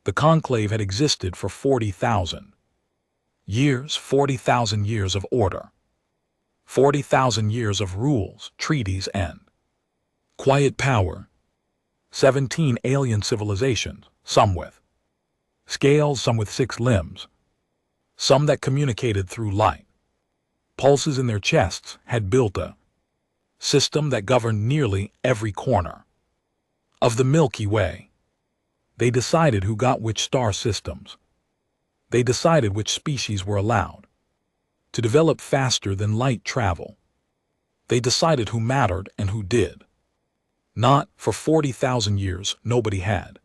The conclave had existed for 40,000 years, 40,000 years of order, 40,000 years of rules, treaties, and quiet power. 17 alien civilizations, some with scales, some with 6 limbs, some that communicated through light. Pulses in their chests had built a system that governed nearly every corner of the Milky Way. They decided who got which star systems. They decided which species were allowed to develop faster than light travel. They decided who mattered and who did not. For 40,000 years, nobody had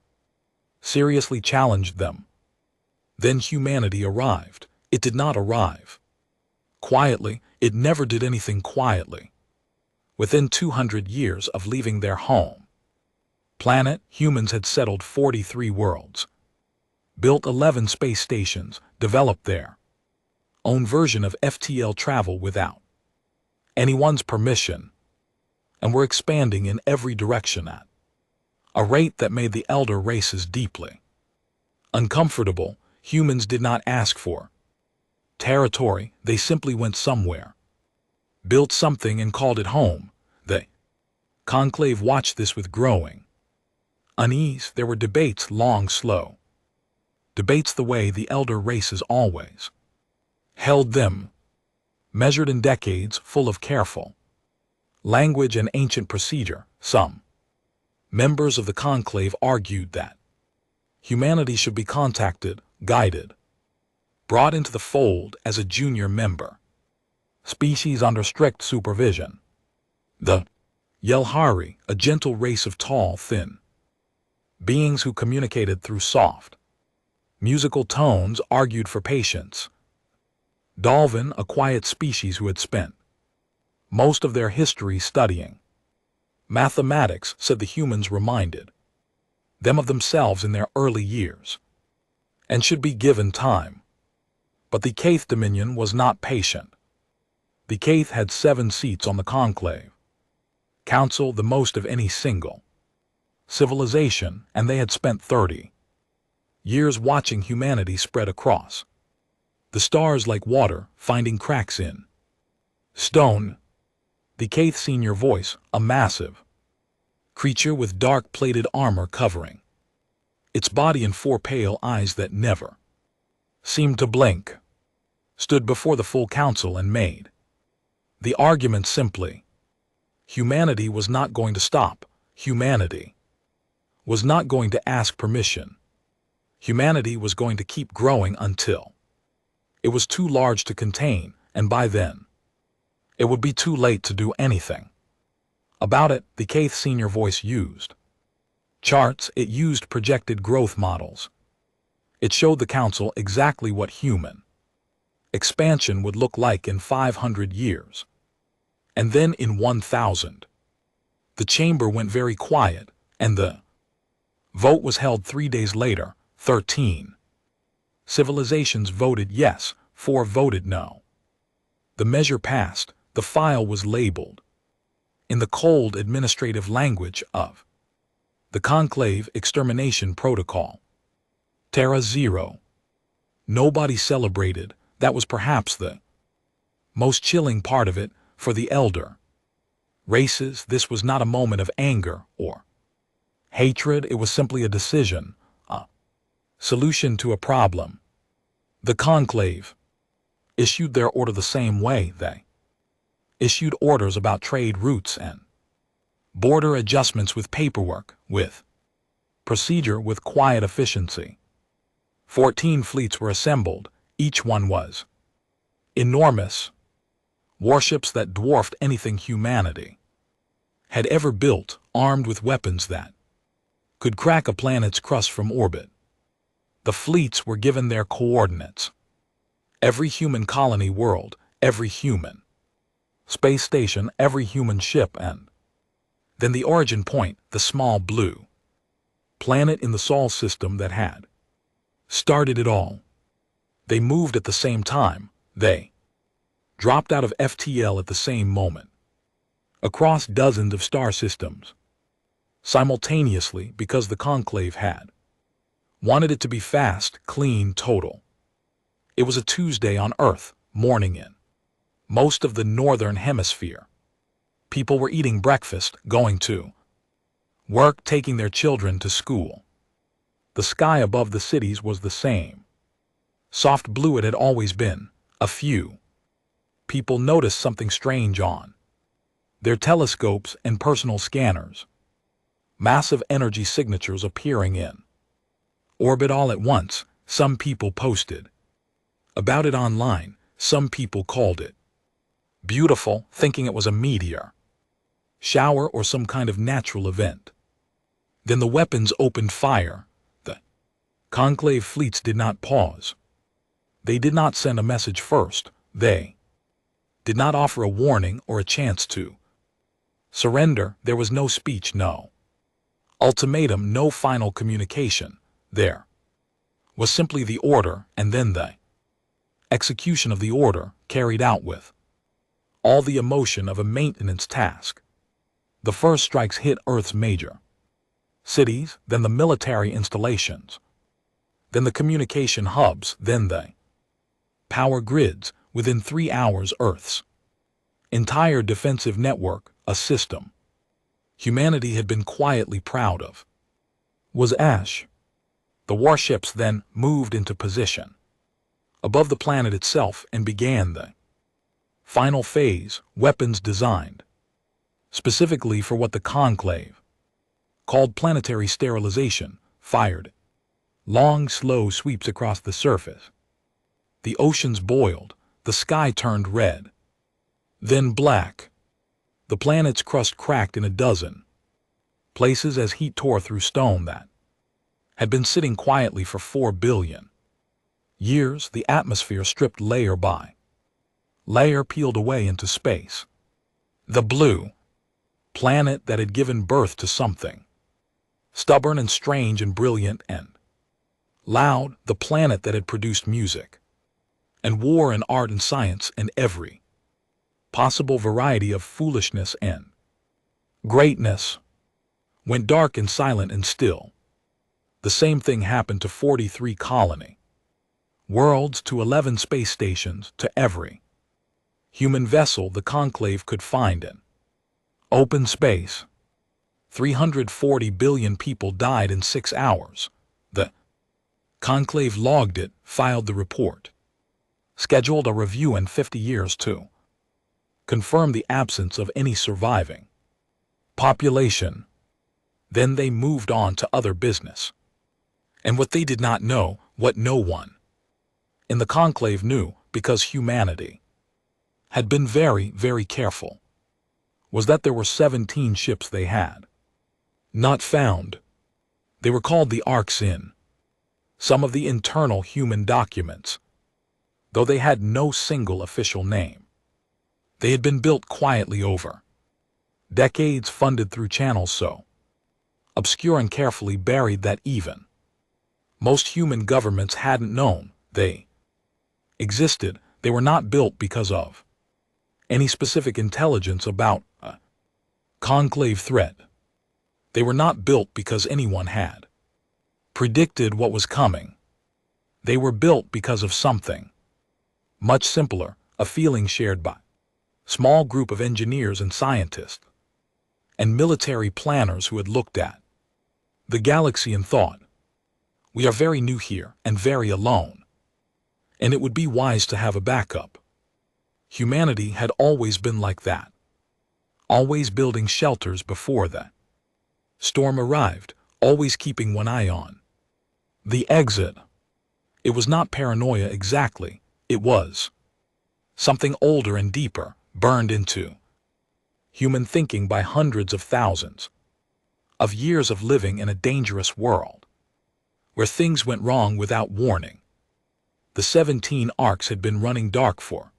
seriously challenged them. Then humanity arrived. It did not arrive quietly. It never did anything quietly. Within 200 years of leaving their home planet, humans had settled 43 worlds, built 11 space stations, developed their own version of FTL travel without anyone's permission, and were expanding in every direction at a rate that made the elder races deeply uncomfortable. Humans did not ask for territory. They simply went somewhere, built something, and called it home. The conclave watched this with growing unease. There were debates, long, slow debates, the way the elder races always held them, measured in decades, full of careful language and ancient procedure. Some members of the conclave argued that humanity should be contacted, guided, brought into the fold as a junior member species under strict supervision. The Yelhari, a gentle race of tall, thin beings who communicated through soft musical tones, argued for patience. Dalvin, a quiet species who had spent most of their history studying mathematics, said the humans reminded them of themselves in their early years and should be given time. But the Kaith Dominion was not patient. The Kaith had 7 seats on the conclave council, the most of any single civilization, and they had spent 30 years watching humanity spread across the stars like water, finding cracks in stone. The Kaith senior voice, a massive creature with dark-plated armor covering its body and 4 pale eyes that never seemed to blink, stood before the full council and made the argument simply. Humanity was not going to stop. Humanity was not going to ask permission. Humanity was going to keep growing until it was too large to contain, and by then it would be too late to do anything about it. The Kaith senior voice used charts. It used projected growth models. It showed the council exactly what human expansion would look like in 500 years. And then in 1000, the chamber went very quiet, and the vote was held 3 days later. 13 civilizations voted yes, 4 voted no. The measure passed. The file was labeled in the cold administrative language of the conclave extermination protocol. Terra 0. Nobody celebrated. That was perhaps the most chilling part of it. For the elder races, this was not a moment of anger or hatred. It was simply a decision, a solution to a problem. The conclave issued their order the same way they issued orders about trade routes and border adjustments, with paperwork, with procedure, with quiet efficiency. 14 fleets were assembled. Each one was enormous. Warships that dwarfed anything humanity had ever built, armed with weapons that could crack a planet's crust from orbit. The fleets were given their coordinates. Every human colony world, every human space station, every human ship, and then the origin point, the small blue planet in the Sol system that had started it all. They moved at the same time. They dropped out of FTL at the same moment, across dozens of star systems, simultaneously, because the conclave had Wanted it to be fast, clean, total. It was a Tuesday on Earth, morning in most of the northern hemisphere. People were eating breakfast, going to work, taking their children to school. The sky above the cities was the same. Soft blue it had always been. A few people noticed something strange on their telescopes and personal scanners. Massive energy signatures appearing in orbit all at once. Some people posted about it online. Some people called it beautiful, thinking it was a meteor shower or some kind of natural event. Then the weapons opened fire. The conclave fleets did not pause. They did not send a message first. They did not offer a warning or a chance to surrender. There was no speech, no ultimatum, no final communication. There was simply the order, and then the execution of the order, carried out with all the emotion of a maintenance task. The first strikes hit Earth's major cities, then the military installations, then the communication hubs, then the power grids. Within 3 hours, Earth's entire defensive network, a system humanity had been quietly proud of, was ash. The warships then moved into position above the planet itself and began the final phase, weapons designed specifically for what the conclave called planetary sterilization, fired long, slow sweeps across the surface. The oceans boiled, the sky turned red, then black. The planet's crust cracked in a dozen places as heat tore through stone that had been sitting quietly for 4 billion years. The atmosphere stripped layer by layer, peeled away into space. The blue planet that had given birth to something stubborn and strange and brilliant and loud, the planet that had produced music and war and art and science and every possible variety of foolishness and greatness, went dark and silent and still. The same thing happened to 43 colony worlds, to 11 space stations, to every human vessel the conclave could find in open space. 340 billion people died in 6 hours. The conclave logged it, filed the report, scheduled a review in 50 years to confirm the absence of any surviving population. Then they moved on to other business. And what they did not know, what no one in the conclave knew, because humanity had been very, very careful, was that there were 17 ships they had not found. They were called the Arks in some of the internal human documents, though they had no single official name. They had been built quietly over decades, funded through channels so obscure and carefully buried that even most human governments hadn't known they existed. They were not built because of any specific intelligence about a conclave threat. They were not built because anyone had predicted what was coming. They were built because of something much simpler, a feeling shared by a small group of engineers and scientists and military planners who had looked at the galaxy and thought, we are very new here and very alone, and it would be wise to have a backup. Humanity had always been like that, always building shelters before the storm arrived, always keeping one eye on the exit. It was not paranoia exactly, it was something older and deeper, burned into human thinking by hundreds of thousands of years of living in a dangerous world where things went wrong without warning. The 17 arcs had been running dark for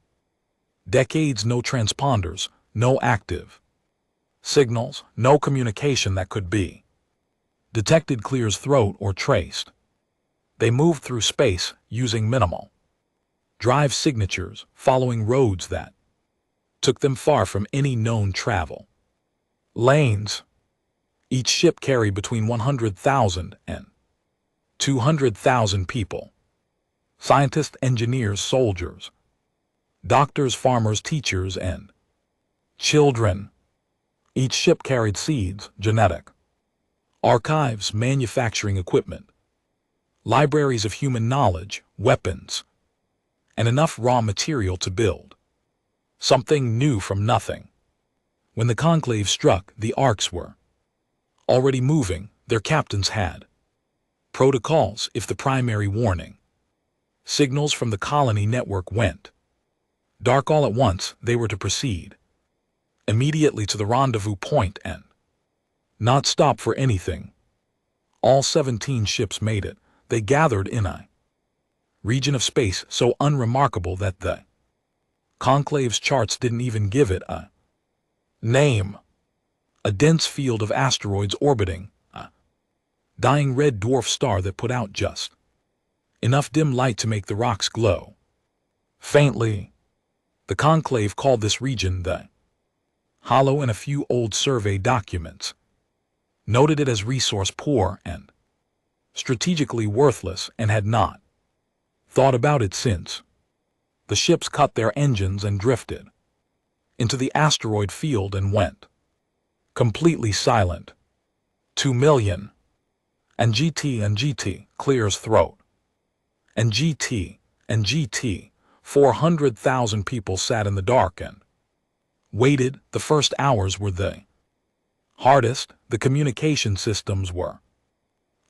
decades, no transponders, no active signals, no communication that could be detected, clears throat, or traced. They moved through space using minimal drive signatures, following roads that took them far from any known travel lanes. Each ship carried between 100,000 and 200,000 people. Scientists, engineers, soldiers, doctors, farmers, teachers, and children. Each ship carried seeds, genetic archives, manufacturing equipment, libraries of human knowledge, weapons, and enough raw material to build something new from nothing. When the conclave struck, the arcs were already moving. Their captains had protocols if the primary warning signals from the colony network went dark all at once. They were to proceed immediately to the rendezvous point and not stop for anything. All 17 ships made it. They gathered in a region of space so unremarkable that the conclave's charts didn't even give it a name. A dense field of asteroids orbiting a dying red dwarf star that put out just enough dim light to make the rocks glow faintly. The conclave called this region the Hollow, and a few old survey documents noted it as resource poor and strategically worthless, and had not thought about it since. The ships cut their engines and drifted into the asteroid field and went completely silent. 2 million. And GT clears throat. And GT 400,000 people sat in the dark and waited. The first hours were the hardest. The communication systems were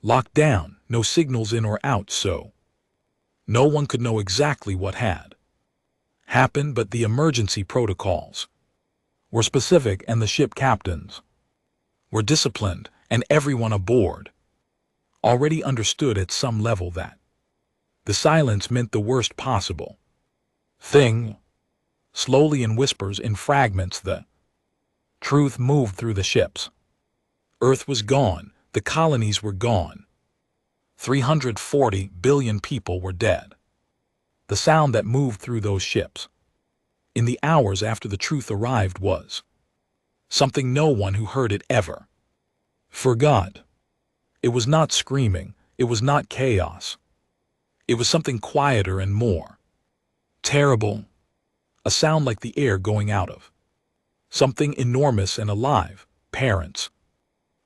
locked down, no signals in or out, so no one could know exactly what had happened, but the emergency protocols were specific and the ship captains were disciplined, and everyone aboard already understood at some level that the silence meant the worst possible thing. Slowly, in whispers, in fragments, the truth moved through the ships. Earth was gone. The colonies were gone. 340 billion people were dead. The sound that moved through those ships in the hours after the truth arrived was something no one who heard it ever forgot. It was not screaming. It was not chaos. It was something quieter and more terrible. A sound like the air going out of something enormous and alive. Parents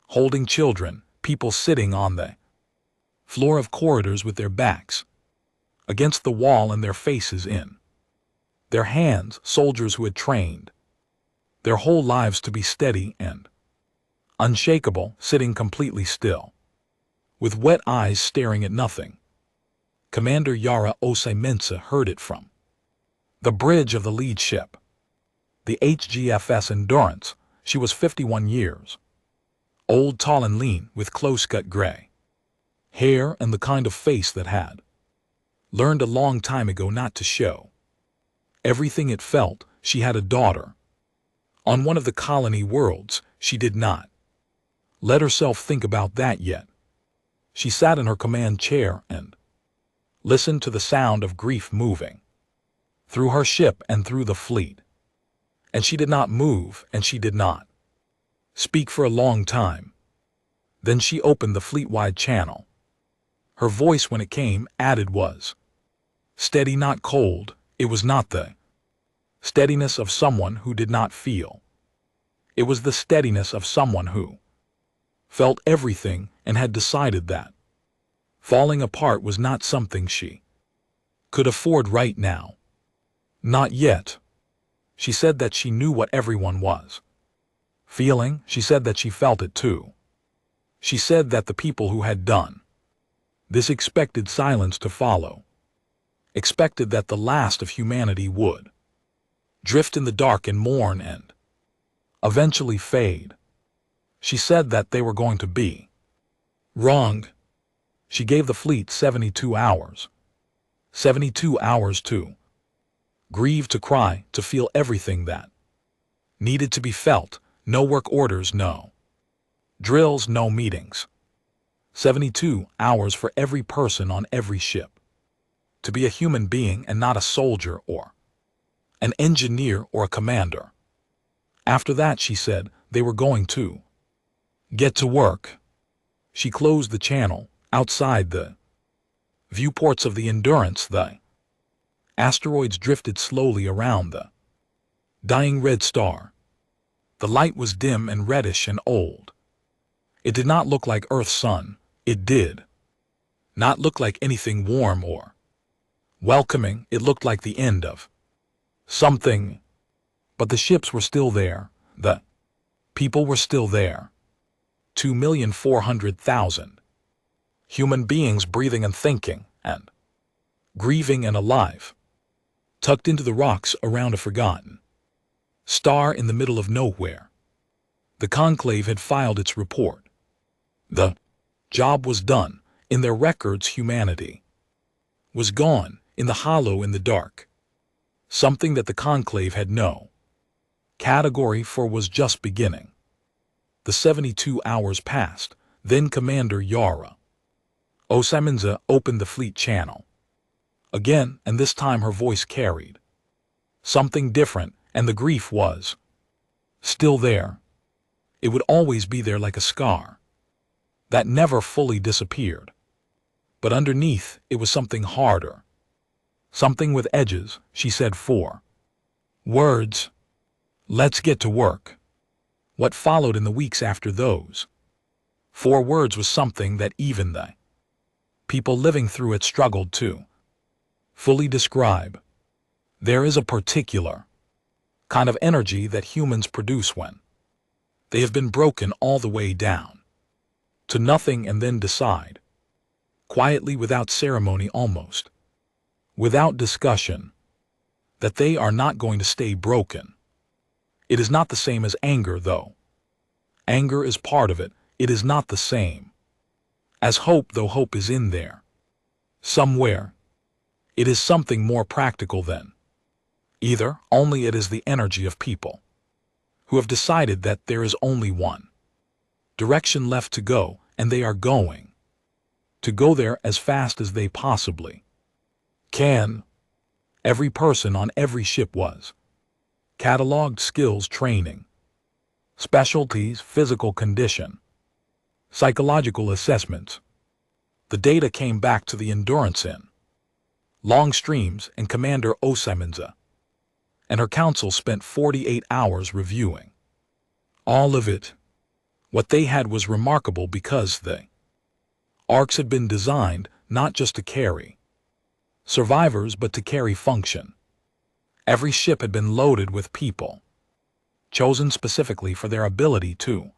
holding children, people sitting on the floor of corridors with their backs against the wall and their faces in their hands. Soldiers who had trained their whole lives to be steady and unshakable, sitting completely still, with wet eyes staring at nothing. Commander Yara Osei-Mensah heard it from the bridge of the lead ship, the HFY Endurance. She was 51 years old, tall and lean, with close-cut gray hair and the kind of face that had learned a long time ago not to show everything it felt. She had a daughter on one of the colony worlds. She did not let herself think about that yet. She sat in her command chair and listened to the sound of grief moving through her ship and through the fleet. And she did not move, and she did not speak for a long time. Then she opened the fleet-wide channel. Her voice, when it came, added, was steady, not cold. It was not the steadiness of someone who did not feel. It was the steadiness of someone who felt everything and had decided that falling apart was not something she could afford right now. Not yet. She said that she knew what everyone was feeling. She said that she felt it too. She said that the people who had done this expected silence to follow, expected that the last of humanity would drift in the dark and mourn and eventually fade. She said that they were going to be wrong. She gave the fleet 72 hours. 72 hours to grieve, to cry, to feel everything that needed to be felt. No work orders, no drills, no meetings. 72 hours for every person on every ship to be a human being and not a soldier or an engineer or a commander. After that, she said, they were going to get to work. She closed the channel Outside the viewports of the Endurance, the asteroids drifted slowly around the dying red star. The light was dim and reddish and old. It did not look like Earth's sun. It did not look like anything warm or welcoming. It looked like the end of something. But the ships were still there. The people were still there. 2,400,000 human beings breathing and thinking and grieving and alive, tucked into the rocks around a forgotten star in the middle of nowhere. The conclave had filed its report. The job was done. In their records, humanity was gone, in the hollow, in the dark. Something that the conclave had no category for was just beginning. The 72 hours passed. Then Commander Yara Osaminza opened the fleet channel again, and this time her voice carried something different, and the grief was still there. It would always be there, like a scar that never fully disappeared. But underneath, it was something harder, something with edges. She said 4 words. Let's get to work. What followed in the weeks after those 4 words was something that even the people living through it struggled to fully describe. There is a particular kind of energy that humans produce when they have been broken all the way down to nothing, and then decide, quietly, without ceremony, almost without discussion, that they are not going to stay broken. It is not the same as anger, though. Anger is part of it. It is not the same as hope, though hope is in there somewhere. It is something more practical than either. Only it is the energy of people who have decided that there is only one direction left to go, and they are going to go there as fast as they possibly can. Every person on every ship was cataloged: skills, training, specialties, physical condition, psychological assessments. The data came back to the Endurance in long streams, and Commander Osaminza and her council spent 48 hours reviewing all of it. What they had was remarkable, because the arcs had been designed not just to carry survivors, but to carry function. Every ship had been loaded with people chosen specifically for their ability to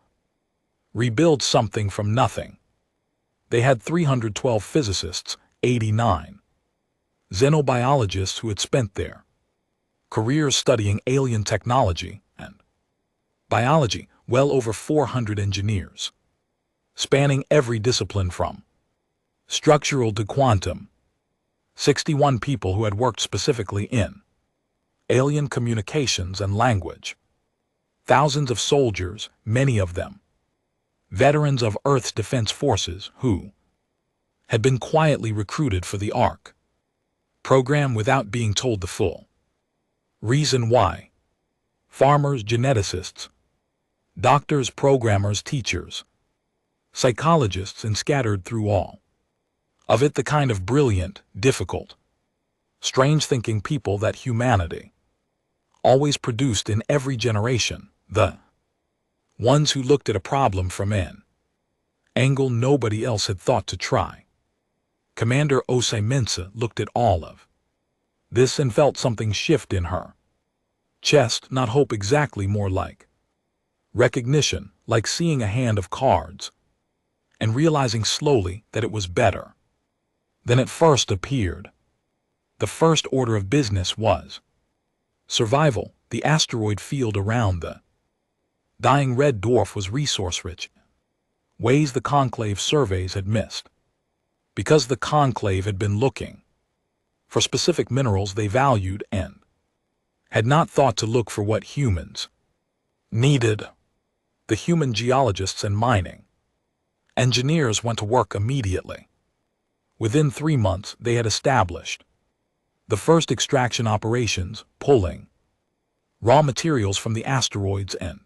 rebuild something from nothing. They had 312 physicists, 89 xenobiologists who had spent their careers studying alien technology and biology, well over 400 engineers, spanning every discipline from structural to quantum, 61 people who had worked specifically in alien communications and language, thousands of soldiers, many of them veterans of Earth's defense forces, who had been quietly recruited for the ARC program without being told the full reason why. Farmers, geneticists, doctors, programmers, teachers, psychologists, and scattered through all of it the kind of brilliant, difficult, strange-thinking people that humanity always produced in every generation, the ones who looked at a problem from an angle nobody else had thought to try. Commander Osaminza looked at all of this and felt something shift in her chest, not hope exactly, more like recognition, like seeing a hand of cards and realizing slowly that it was better than it first appeared. The first order of business was survival. The asteroid field around the dying red dwarf was resource-rich, ways the conclave surveys had missed, because the conclave had been looking for specific minerals they valued and had not thought to look for what humans needed. The human geologists and mining engineers went to work immediately. Within 3 months, they had established the first extraction operations, pulling raw materials from the asteroids and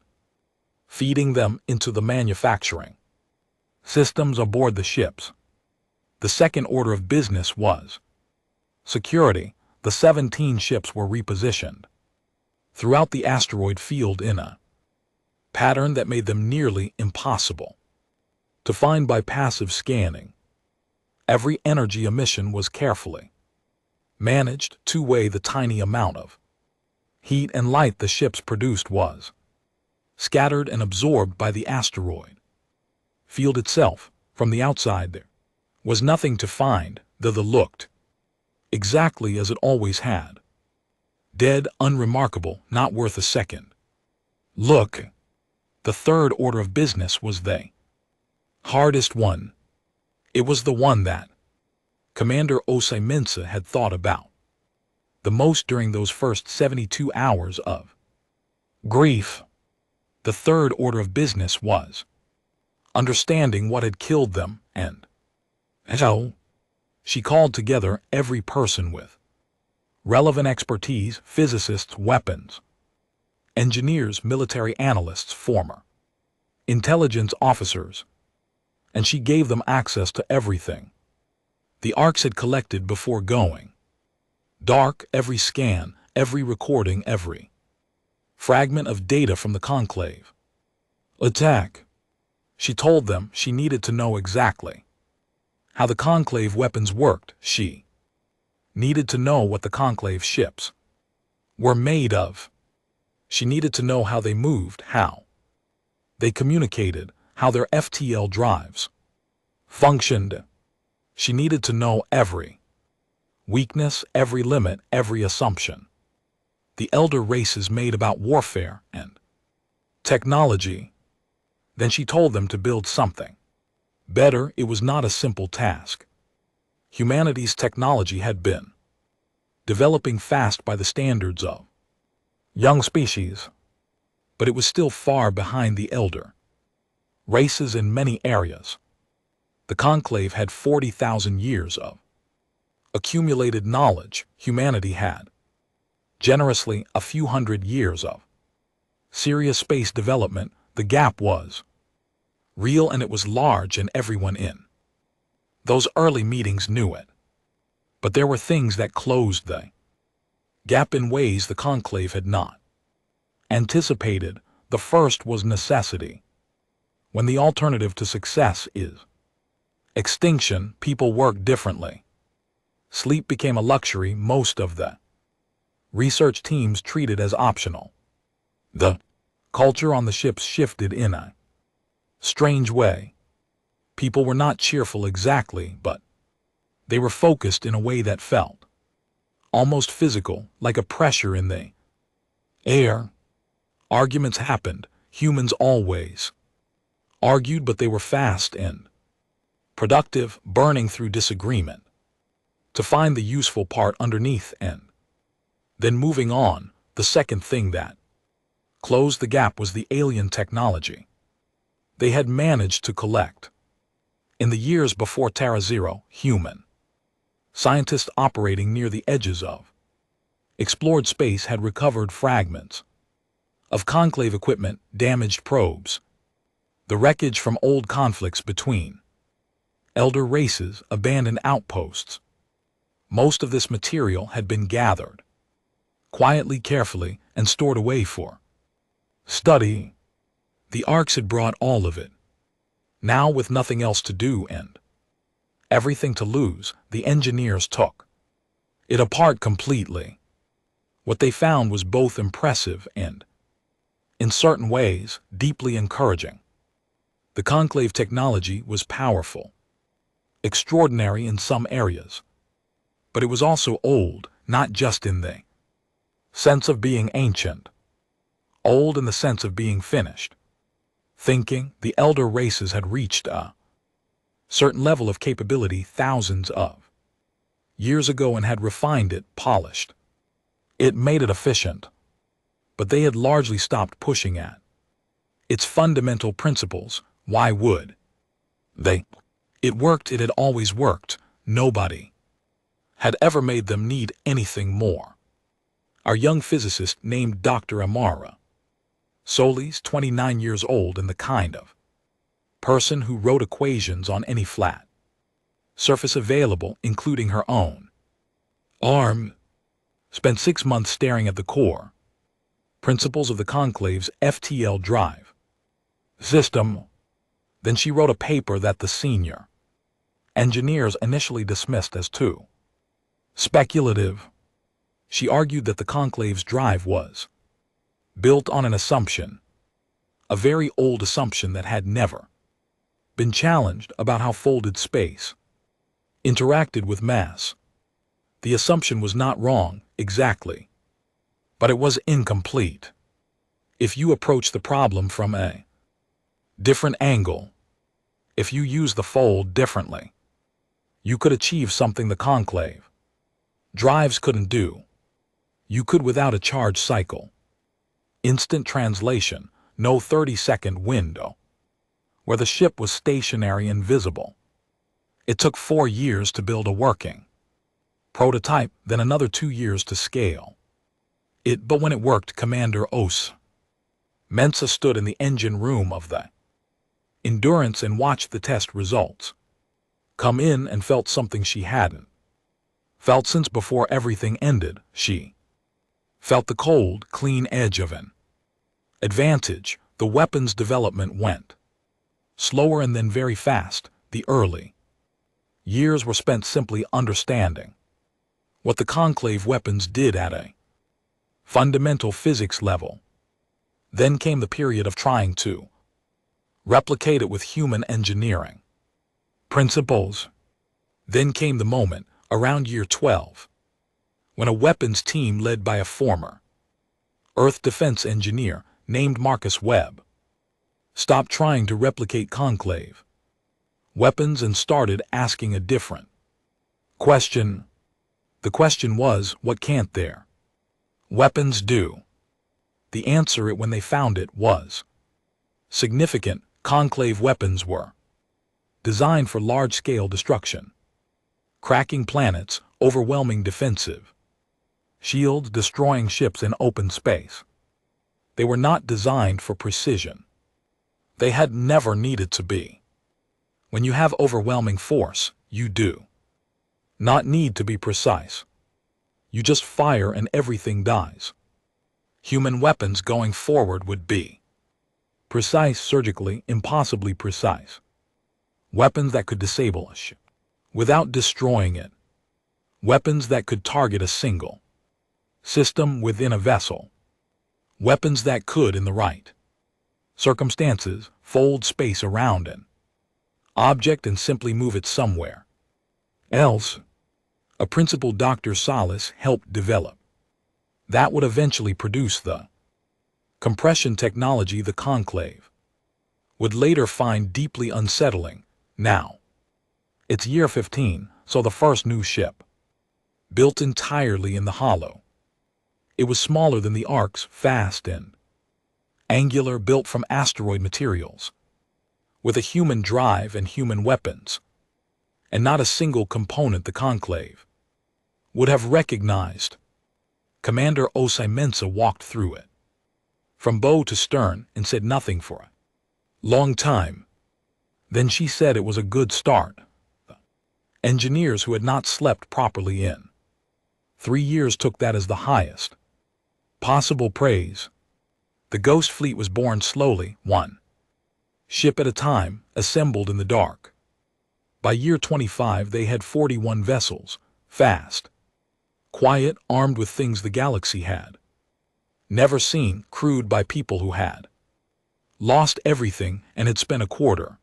feeding them into the manufacturing systems aboard the ships. The second order of business was security. The 17 ships were repositioned throughout the asteroid field in a pattern that made them nearly impossible to find by passive scanning. Every energy emission was carefully managed to weigh the tiny amount of heat and light the ships produced was scattered and absorbed by the asteroid field itself. From the outside there was nothing to find, though the looked exactly as it always had. Dead, unremarkable, not worth a second look. The third order of business was the hardest one. It was the one that Commander Osei had thought about the most during those first 72 hours of grief. The third order of business was understanding what had killed them, and so she called together every person with relevant expertise: physicists, weapons engineers, military analysts, former intelligence officers, and she gave them access to everything the ARCs had collected before going dark: every scan, every recording, every fragment of data from the conclave attack. She told them she needed to know exactly how the conclave weapons worked. She needed to know what the conclave ships were made of. She needed to know how they moved, how they communicated, how their FTL drives functioned. She needed to know every weakness, every limit, every assumption the elder races made about warfare and technology. Then she told them to build something better. It was not a simple task. Humanity's technology had been developing fast by the standards of young species, but it was still far behind the elder races in many areas. The conclave had 40,000 years of accumulated knowledge. Humanity had generously a few hundred years of serious space development. The gap was real, and it was large, and everyone in those early meetings knew it. But there were things that closed the gap in ways the conclave had not anticipated. The first was necessity. When the alternative to success is extinction, people work differently. Sleep became a luxury most of the research teams treated as optional. The culture on the ships shifted in a strange way. People were not cheerful exactly, but they were focused in a way that felt almost physical, like a pressure in the air. Arguments happened. Humans always argued, but they were fast and productive, burning through disagreement to find the useful part underneath and then moving on. The second thing that closed the gap was the alien technology they had managed to collect. In the years before Terra Zero, human scientists operating near the edges of explored space had recovered fragments of conclave equipment, damaged probes, the wreckage from old conflicts between elder races, abandoned outposts. Most of this material had been gathered quietly, carefully, and stored away for study. The ARCs had brought all of it. Now, with nothing else to do and everything to lose, the engineers took it apart completely. What they found was both impressive and, in certain ways, deeply encouraging. The conclave technology was powerful, extraordinary in some areas, but it was also old, not just in the sense of being ancient, old in the sense of being finished. Thinking, the elder races had reached a certain level of capability thousands of years ago and had refined it, polished it, made it efficient. But they had largely stopped pushing at its fundamental principles. Why would they? It worked. It had always worked. Nobody had ever made them need anything more. Our young physicist named Dr. Amara Solis, 29 years old, and the kind of person who wrote equations on any flat surface available, including her own arm. Spent 6 months staring at the core principles of the Conclave's FTL drive system. Then she wrote a paper that the senior engineers initially dismissed as too speculative. She argued that the Conclave's drive was built on an assumption, a very old assumption that had never been challenged about how folded space interacted with mass. The assumption was not wrong, exactly, but it was incomplete. If you approach the problem from a different angle, if you use the fold differently, you could achieve something the Conclave drives couldn't do. You could without a charge cycle. Instant translation, no 30-second window, where the ship was stationary and visible. It took 4 years to build a working prototype, then another 2 years to scale it. But when it worked, Commander Os Mensa stood in the engine room of the Endurance and watched the test results come in and felt something she hadn't felt since before everything ended. She felt the cold, clean edge of an advantage. The weapons development went slower and then very fast. The early years were spent simply understanding what the Conclave weapons did at a fundamental physics level. Then came the period of trying to replicate it with human engineering principles. Then came the moment, around year 12, when a weapons team led by a former Earth defense engineer named Marcus Webb stopped trying to replicate Conclave weapons and started asking a different question. The question was, what can't their weapons do? The answer, when they found it, was significant. Conclave weapons were designed for large-scale destruction, cracking planets, overwhelming defensive shields, destroying ships in open space. They were not designed for precision. They had never needed to be. When you have overwhelming force, you do not need to be precise. You just fire and everything dies. Human weapons going forward would be precise, surgically, impossibly precise. Weapons that could disable a ship without destroying it. Weapons that could target a single system within a vessel. Weapons that could, in the right circumstances, fold space around an object and simply move it somewhere else. A principal Dr. Salas helped develop that would eventually produce the compression technology the Conclave would later find deeply unsettling. Now, it's year 15, so the first new ship, built entirely in the hollow. It was smaller than the Ark's, fast and angular, built from asteroid materials, with a human drive and human weapons, and not a single component the Conclave would have recognized. Commander Osei Mensa walked through it, from bow to stern, and said nothing for a long time. Then she said it was a good start. The engineers who had not slept properly in 3 years took that as the highest possible praise. The Ghost Fleet was born slowly, one ship at a time, assembled in the dark. By year 25 they had 41 vessels, fast, quiet, armed with things the galaxy had never seen, crewed by people who had lost everything and had spent a quarter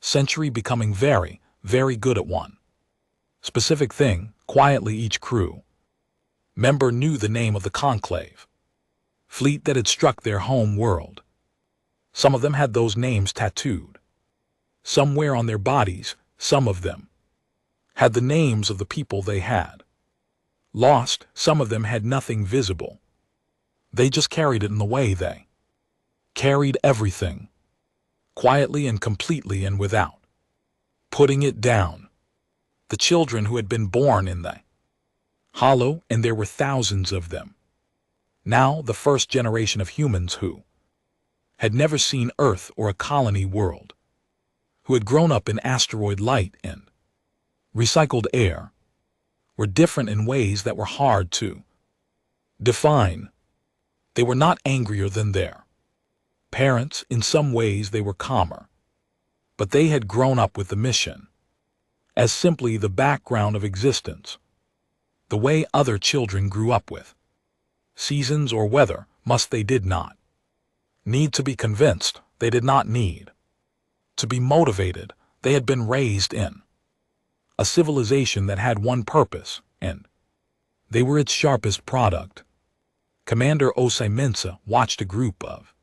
century becoming very, very good at one specific thing. Quietly, each crew member knew the name of the Conclave fleet that had struck their home world. Some of them had those names tattooed somewhere on their bodies. Some of them had the names of the people they had lost. Some of them had nothing visible. They just carried it in the way they carried everything, quietly and completely and without putting it down. The children who had been born in the hollow, and there were thousands of them. Now the first generation of humans who had never seen Earth or a colony world, who had grown up in asteroid light and recycled air, were different in ways that were hard to define. They were not angrier than their parents. In some ways they were calmer. But they had grown up with the mission as simply the background of existence, the way other children grew up with seasons or weather. They did not need to be convinced. They did not need to be motivated. They had been raised in a civilization that had one purpose, and they were its sharpest product. Commander Osei Mensa watched a group of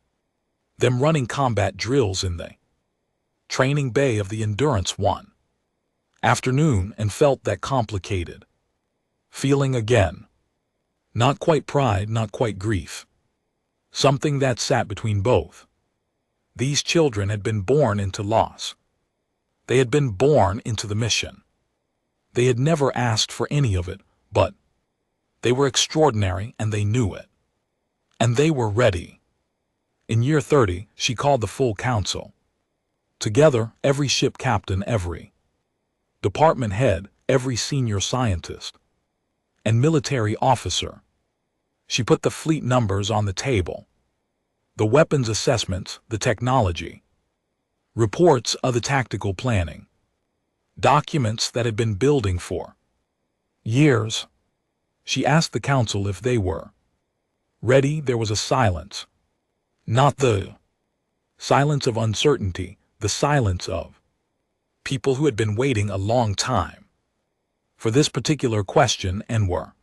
them running combat drills in the training bay of the Endurance one afternoon and felt that complicated feeling again. Not quite pride, not quite grief. Something that sat between both. These children had been born into loss. They had been born into the mission. They had never asked for any of it, but they were extraordinary and they knew it. And they were ready. In year 30, she called the full council. Together, every ship captain, every department head, every senior scientist, and military officer. She put the fleet numbers on the table, the weapons assessments, the technology, reports of the tactical planning, documents that had been building for years. She asked the council if they were ready. There was a silence. Not the silence of uncertainty, the silence of people who had been waiting a long time for this particular question and were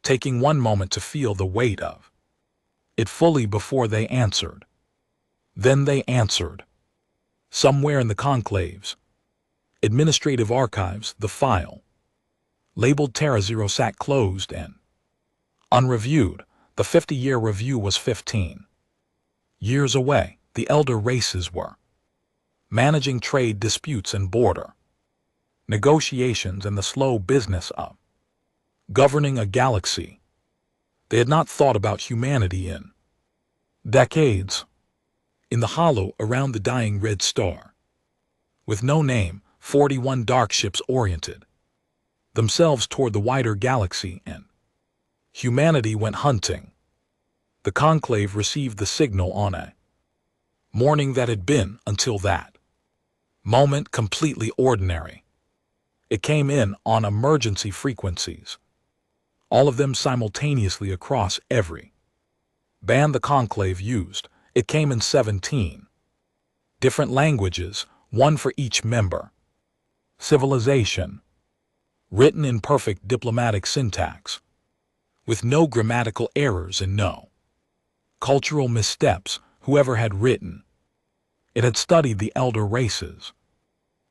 taking one moment to feel the weight of it fully before they answered. Then they answered. Somewhere in the conclave's administrative archives, the file labeled Terra Zero sat closed and unreviewed. The 50-year review was 15 years away. The elder races were managing trade disputes and border negotiations and the slow business of governing a galaxy. They had not thought about humanity in decades. In the hollow around the dying red star, with no name, 41 dark ships oriented themselves toward the wider galaxy, and humanity went hunting. The conclave received the signal on a morning that had been, until that moment, completely ordinary. It came in on emergency frequencies, all of them simultaneously across every band the conclave used. It came in 17 different languages, one for each member civilization, written in perfect diplomatic syntax, with no grammatical errors and no cultural missteps. Whoever had written it had studied the elder races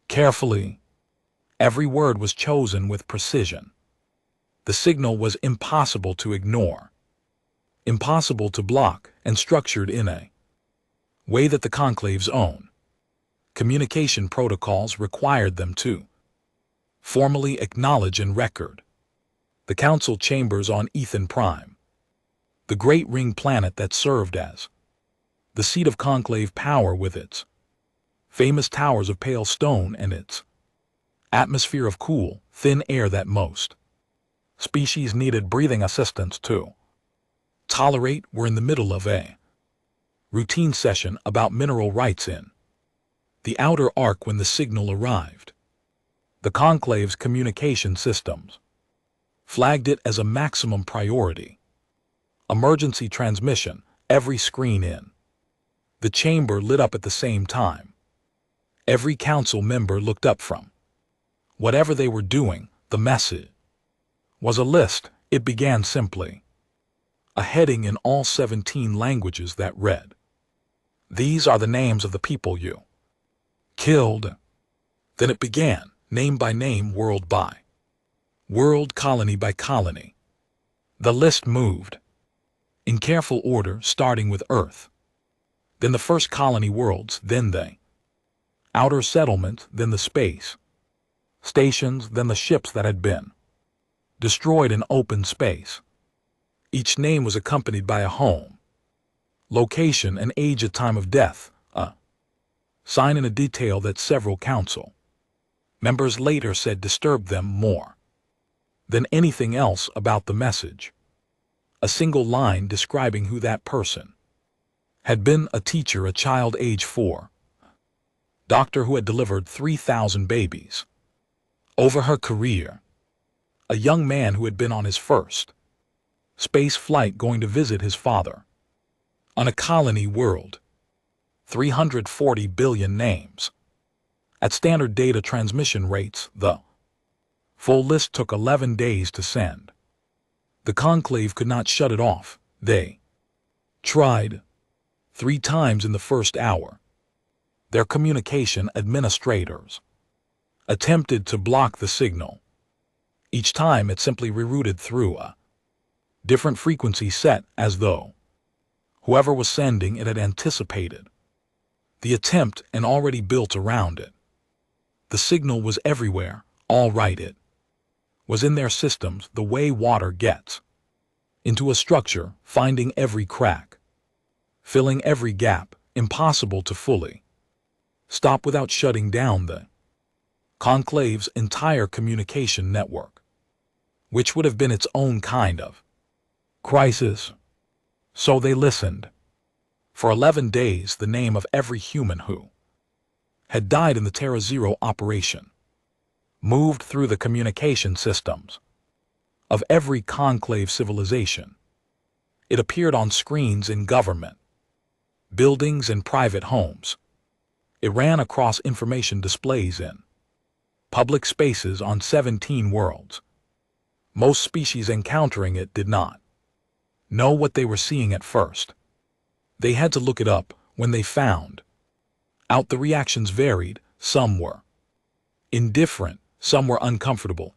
carefully. Every word was chosen with precision. The signal was impossible to ignore, impossible to block, and structured in a way that the conclave's own communication protocols required them to formally acknowledge and record. The council chambers on Ethan Prime, the great ring planet that served as the seat of conclave power with its famous towers of pale stone and its atmosphere of cool, thin air that most species needed breathing assistance to tolerate, were in the middle of a routine session about mineral rights in the outer arc when the signal arrived. The conclave's communication systems flagged it as a maximum priority. Emergency transmission, every screen in the chamber lit up at the same time. Every council member looked up from whatever they were doing. The message was a list. It began simply. A heading in all 17 languages that read, "These are the names of the people you killed." Then it began, name by name, world by world, colony by colony. The list moved in careful order, starting with Earth, then the first colony worlds, then the outer settlement, then the space stations, then the ships that had been destroyed in open space. Each name was accompanied by a home, location, and age at time of death, a sign and a detail that several council Members later said disturbed them more than anything else about the message. A single line describing who that person had been: a teacher, a child age 4, doctor who had delivered 3,000 babies over her career, a young man who had been on his first space flight going to visit his father on a colony world. 340 billion names. At standard data transmission rates, the full list took 11 days to send. The conclave could not shut it off. They tried 3 times in the first hour. Their communication administrators attempted to block the signal. Each time it simply rerouted through a different frequency set, as though whoever was sending it had anticipated the attempt and already built around it. The signal was everywhere, all right. It was in their systems the way water gets into a structure, finding every crack, filling every gap, impossible to fully stop without shutting down the conclave's entire communication network, which would have been its own kind of crisis. So they listened. For 11 days, the name of every human who had died in the Terra Zero operation moved through the communication systems of every conclave civilization. It appeared on screens in government buildings and private homes. It ran across information displays in public spaces on 17 worlds. Most species encountering it did not know what they were seeing at first. They had to look it up. When they found out, the reactions varied. Some were indifferent, some were uncomfortable,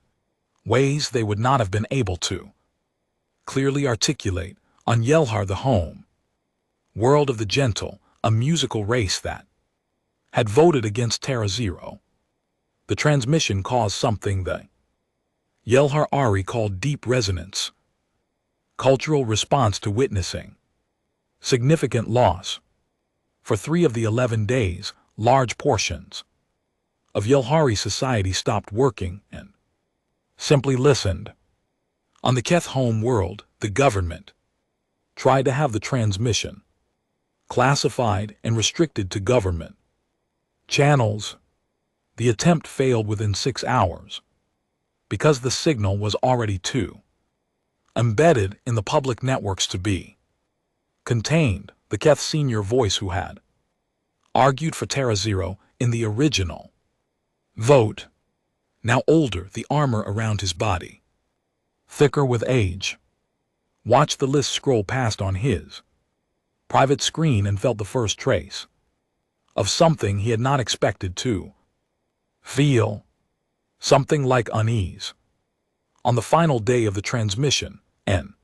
ways they would not have been able to clearly articulate. On Yelhar, the home world of the Gentle, a musical race that had voted against Terra Zero, the transmission caused something the Yelhar Ari called deep resonance, cultural response to witnessing significant loss. For 3 of the 11 days, large portions of Yelhari society stopped working and simply listened. On the Keth home world, the government tried to have the transmission classified and restricted to government channels. The attempt failed within 6 hours because the signal was already too embedded in the public networks to be contained. The Keth senior voice, who had argued for Terra Zero in the original vote, now older, the armor around his body thicker with age, watched the list scroll past on his private screen and felt the first trace of something he had not expected to feel, something like unease. On the final day of the transmission, an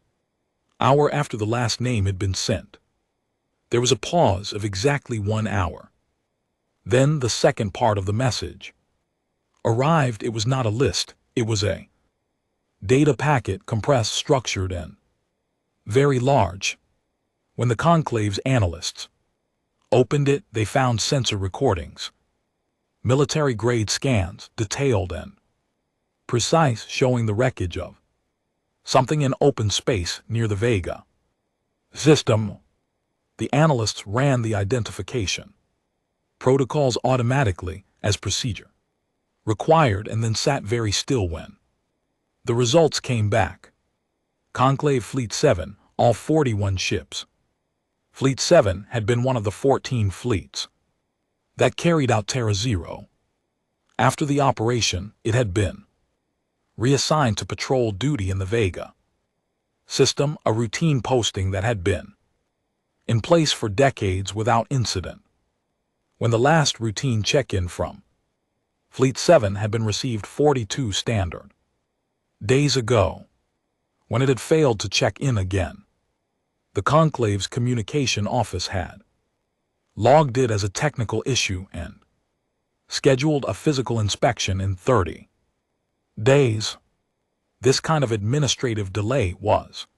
hour after the last name had been sent, there was a pause of exactly 1 hour. Then the second part of the message arrived. It was not a list, it was a data packet, compressed, structured, and very large. When the conclave's analysts opened it, they found sensor recordings, military-grade scans, detailed and precise, showing the wreckage of something in open space near the Vega system. The analysts ran the identification protocols automatically as procedure required and then sat very still when the results came back. Conclave Fleet 7, all 41 ships. Fleet 7 had been one of the 14 fleets that carried out Terra Zero. After the operation, it had been reassigned to patrol duty in the Vega system, a routine posting that had been in place for decades without incident. When the last routine check-in from Fleet 7 had been received 42 standard days ago, when it had failed to check in again, the Conclave's communication office had logged it as a technical issue and scheduled a physical inspection in 30 days. This kind of administrative delay was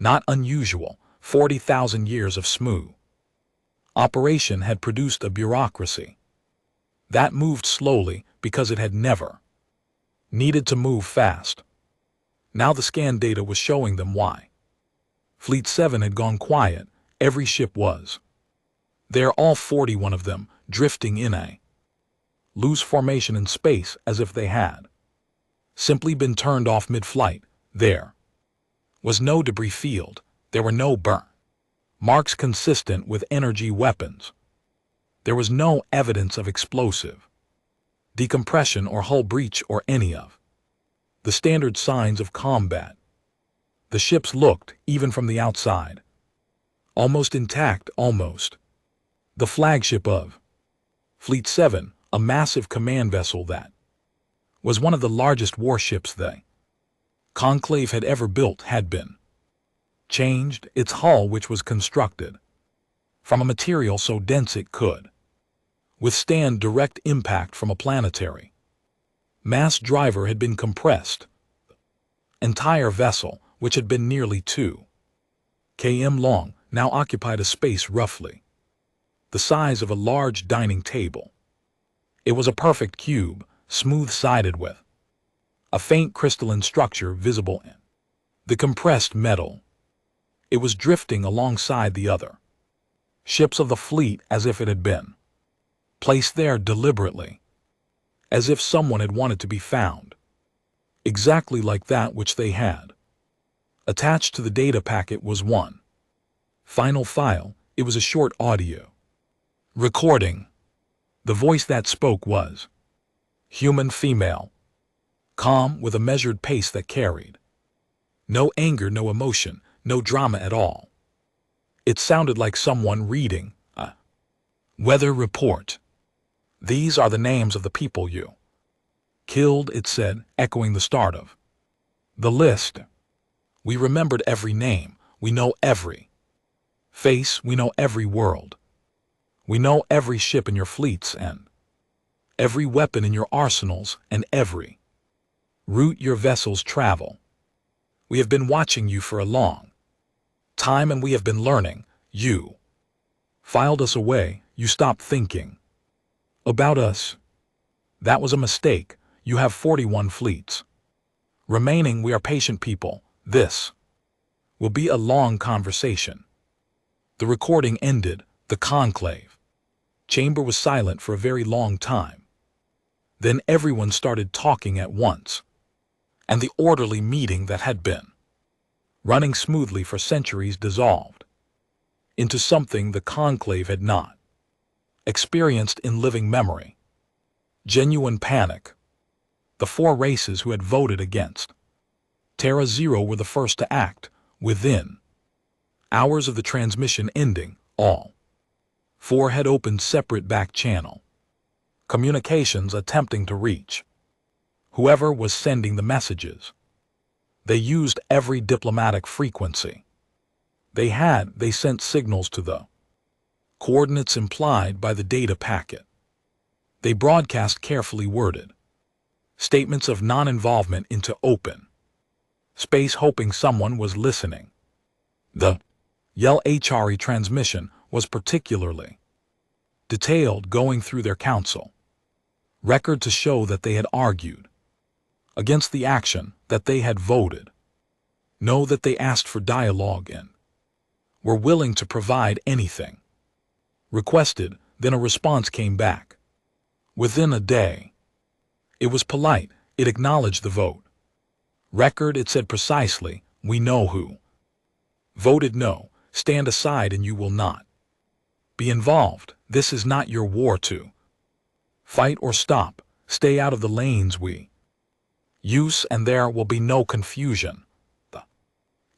not unusual. 40,000 years of smooth operation had produced a bureaucracy that moved slowly, because it had never needed to move fast. Now the scan data was showing them why. Fleet 7 had gone quiet, every ship was. There, all 41 of them, drifting in a loose formation in space as if they had simply been turned off mid-flight. There was no debris field, there were no burn marks consistent with energy weapons. There was no evidence of explosive decompression or hull breach or any of the standard signs of combat. The ships looked, even from the outside, almost intact, almost. The flagship of Fleet 7, a massive command vessel that was one of the largest warships the Conclave had ever built, had been changed, its hull, which was constructed from a material so dense it could withstand direct impact from a planetary mass driver, had been compressed. The entire vessel, which had been nearly 2 km long, now occupied a space roughly the size of a large dining table. It was a perfect cube, smooth-sided, with a faint crystalline structure visible in the compressed metal. It was drifting alongside the other ships of the fleet as if it had been placed there deliberately, as if someone had wanted to be found, exactly like that which they had. Attached to the data packet was one final file. It was a short audio recording. The voice that spoke was human, female, calm, with a measured pace that carried no anger, no emotion, no drama at all. It sounded like someone reading a weather report. "These are the names of the people you killed," it said, echoing the start of the list. "We remembered every name. We know every face. We know every world. We know every ship in your fleets and every weapon in your arsenals and every route your vessels travel. We have been watching you for a long time, and we have been learning. You filed us away. You stopped thinking about us. That was a mistake. You have 41 fleets remaining. We are patient people. This will be a long conversation." The recording ended. The conclave chamber was silent for a very long time. Then everyone started talking at once, and the orderly meeting that had been running smoothly for centuries dissolved into something the conclave had not experienced in living memory. Genuine panic. The 4 races who had voted against Terra Zero were the first to act. Within hours of the transmission ending, all 4 had opened separate back channel communications, attempting to reach whoever was sending the messages. They used every diplomatic frequency they had. They sent signals to the coordinates implied by the data packet. They broadcast carefully worded statements of non-involvement into open space, hoping someone was listening. The HFY transmission was particularly detailed, going through their council record to show that they had argued against the action, that they had voted no, that they asked for dialogue and were willing to provide anything requested. Then a response came back within a day. It was polite. It acknowledged the vote record. It said precisely, "We know who voted no. Stand aside and you will not be involved. This is not your war to fight or stop. Stay out of the lanes we use, and there will be no confusion." The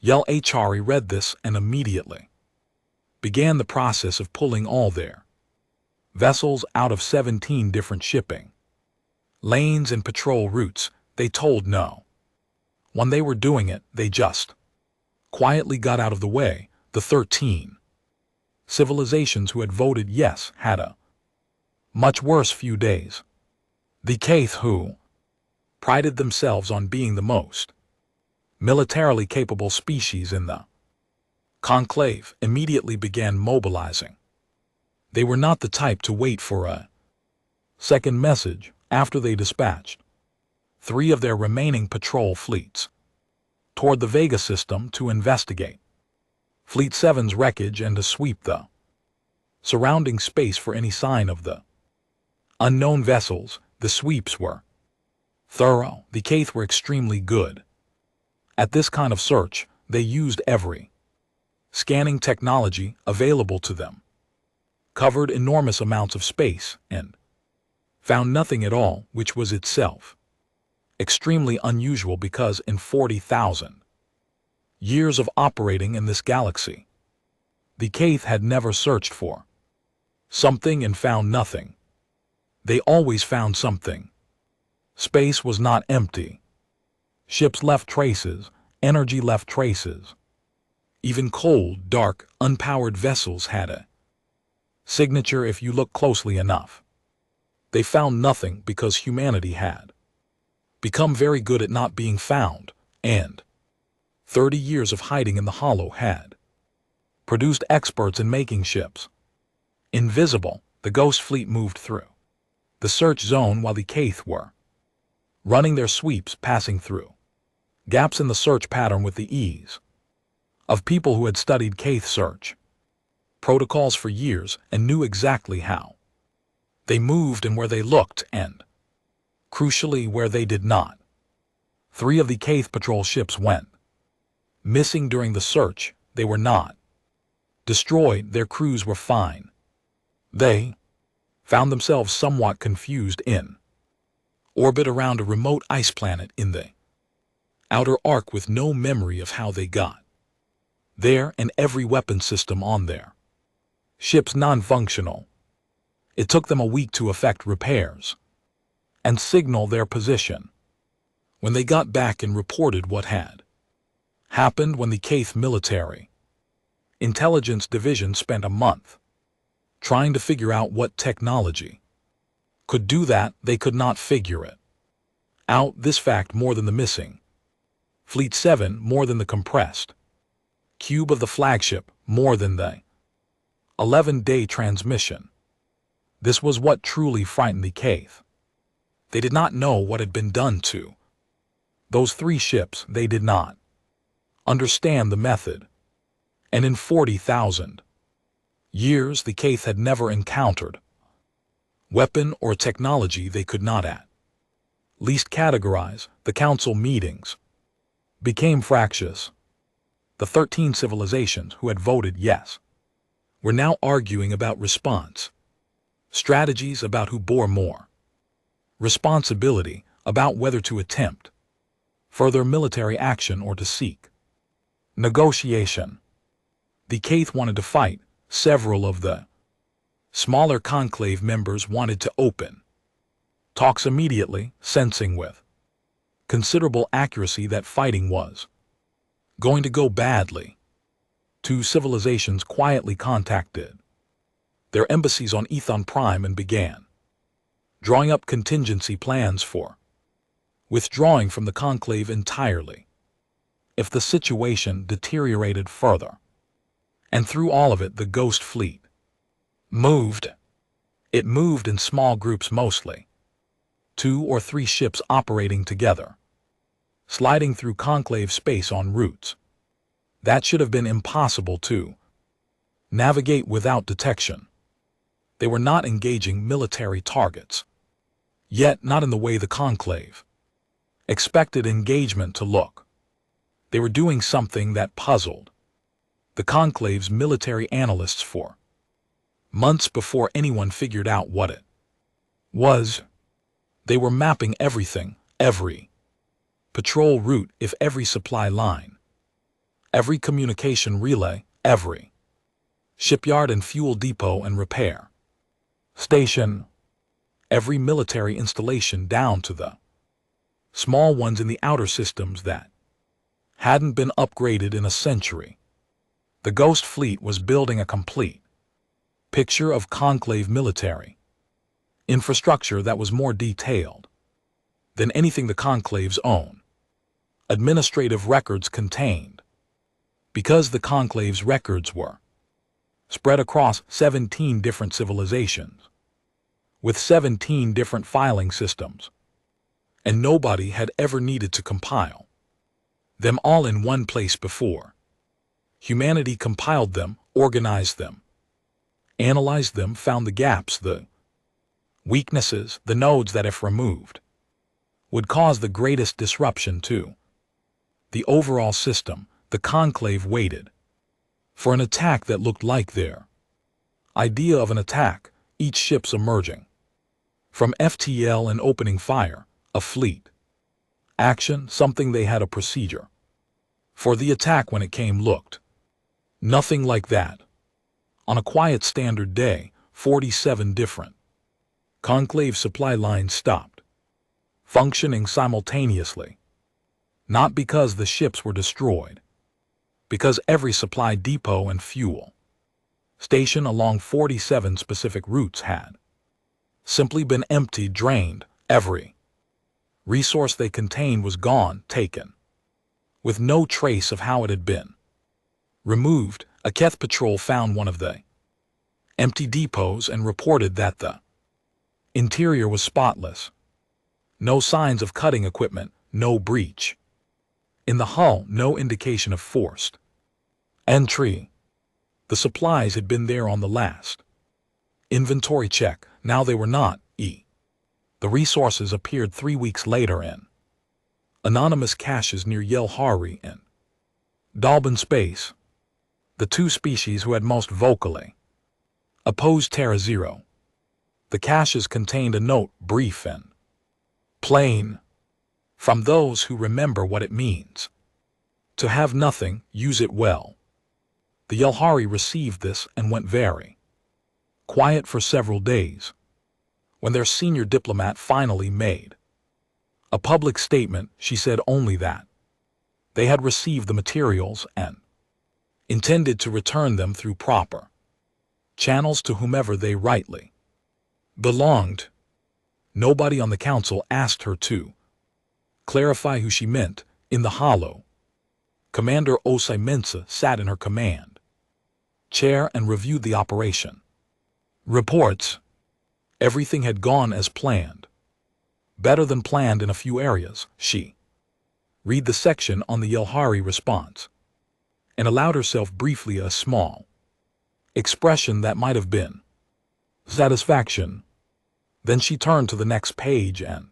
HFY read this and immediately began the process of pulling all their vessels out of 17 different shipping lanes and patrol routes. They told no when they were doing it. They just quietly got out of the way. The 13 civilizations who had voted yes had a much worse few days. The Kaith, who prided themselves on being the most militarily capable species in the conclave, immediately began mobilizing. They were not the type to wait for a second message. after they dispatched 3 of their remaining patrol fleets toward the Vega system to investigate Fleet 7's wreckage and to sweep the surrounding space for any sign of the unknown vessels. The sweeps were thorough. The Kaith were extremely good at this kind of search. They used every scanning technology available to them, covered enormous amounts of space, and found nothing at all, which was itself extremely unusual because in 40,000 years of operating in this galaxy, the Kaith had never searched for something and found nothing. They always found something. Space was not empty. Ships left traces, energy left traces. Even cold, dark, unpowered vessels had a signature if you look closely enough. They found nothing because humanity had become very good at not being found, and 30 years of hiding in the hollow had produced experts in making ships invisible. The Ghost Fleet moved through the search zone while the Kaith were running their sweeps, passing through gaps in the search pattern with the ease of people who had studied Kaith search protocols for years and knew exactly how they moved and where they looked, and crucially where they did not. 3 of the Kaith patrol ships went missing during the search. They were not destroyed. Their crews were fine. They found themselves somewhat confused in orbit around a remote ice planet in the outer arc with no memory of how they got there, and every weapon system on their ships non-functional. It took them a week to effect repairs and signal their position. When they got back and reported what had happened, when the Kaith military intelligence division spent a month trying to figure out what technology could do that, they could not figure it out. This fact, more than the missing Fleet 7, more than the compressed cube of the flagship, more than the 11-day transmission. This was what truly frightened the Kaith. They did not know what had been done to those 3 ships. They did not understand the method. And in 40,000 years, the Kaith had never encountered weapon or technology they could not at least categorize. The council meetings became fractious. The 13 civilizations who had voted yes were now arguing about response strategies, about who bore more responsibility, about whether to attempt further military action or to seek negotiation. The Kaith wanted to fight. Several of the smaller conclave members wanted to open talks immediately, sensing with considerable accuracy that fighting was going to go badly. 2 civilizations quietly contacted their embassies on Ethon Prime and began drawing up contingency plans for withdrawing from the conclave entirely if the situation deteriorated further. And through all of it, the Ghost Fleet moved. It moved in small groups, mostly 2 or 3 ships operating together, sliding through conclave space on routes that should have been impossible to navigate without detection. They were not engaging military targets, yet not in the way the conclave expected engagement to look. They were doing something that puzzled the conclave's military analysts for months before anyone figured out what it was. They were mapping everything, every patrol route, if every supply line, every communication relay, every shipyard and fuel depot and repair station, every military installation down to the small ones in the outer systems that hadn't been upgraded in a century. The Ghost Fleet was building a complete picture of conclave military infrastructure that was more detailed than anything the conclave's own administrative records contained, because the conclave's records were spread across 17 different civilizations, with 17 different filing systems, and nobody had ever needed to compile them all in one place before. Humanity compiled them, organized them, analyzed them, found the gaps, the weaknesses, the nodes that, if removed, would cause the greatest disruption to the overall system. The conclave waited for an attack that looked like their idea of an attack, each ship's emerging from FTL and opening fire, a fleet action, something they had a procedure for. The attack, when it came, looked nothing like that. On a quiet standard day, 47 different conclave supply lines stopped functioning simultaneously, not because the ships were destroyed, because every supply depot and fuel station along 47 specific routes had simply been emptied, drained. Every resource they contained was gone, taken, with no trace of how it had been removed. A Keth patrol found one of the empty depots and reported that the interior was spotless. No signs of cutting equipment, no breach in the hull, no indication of forced entry. The supplies had been there on the last inventory check. Now they were not. The resources appeared 3 weeks later in anonymous caches near Yelhari and Dalban Space, the two species who had most vocally opposed Terra Zero. The caches contained a note, brief and plain, from those who remember what it means to have nothing, use it well. The Yelhari received this and went very quiet for several days. When their senior diplomat finally made a public statement, she said only that they had received the materials and intended to return them through proper channels to whomever they rightly belonged. Nobody on the council asked her to clarify who she meant. In the hollow, Commander Osai Mensa sat in her command chair and reviewed the operation reports. Everything had gone as planned. Better than planned in a few areas. She read the section on the Yelhari response and allowed herself briefly a small expression that might have been satisfaction. Then she turned to the next page and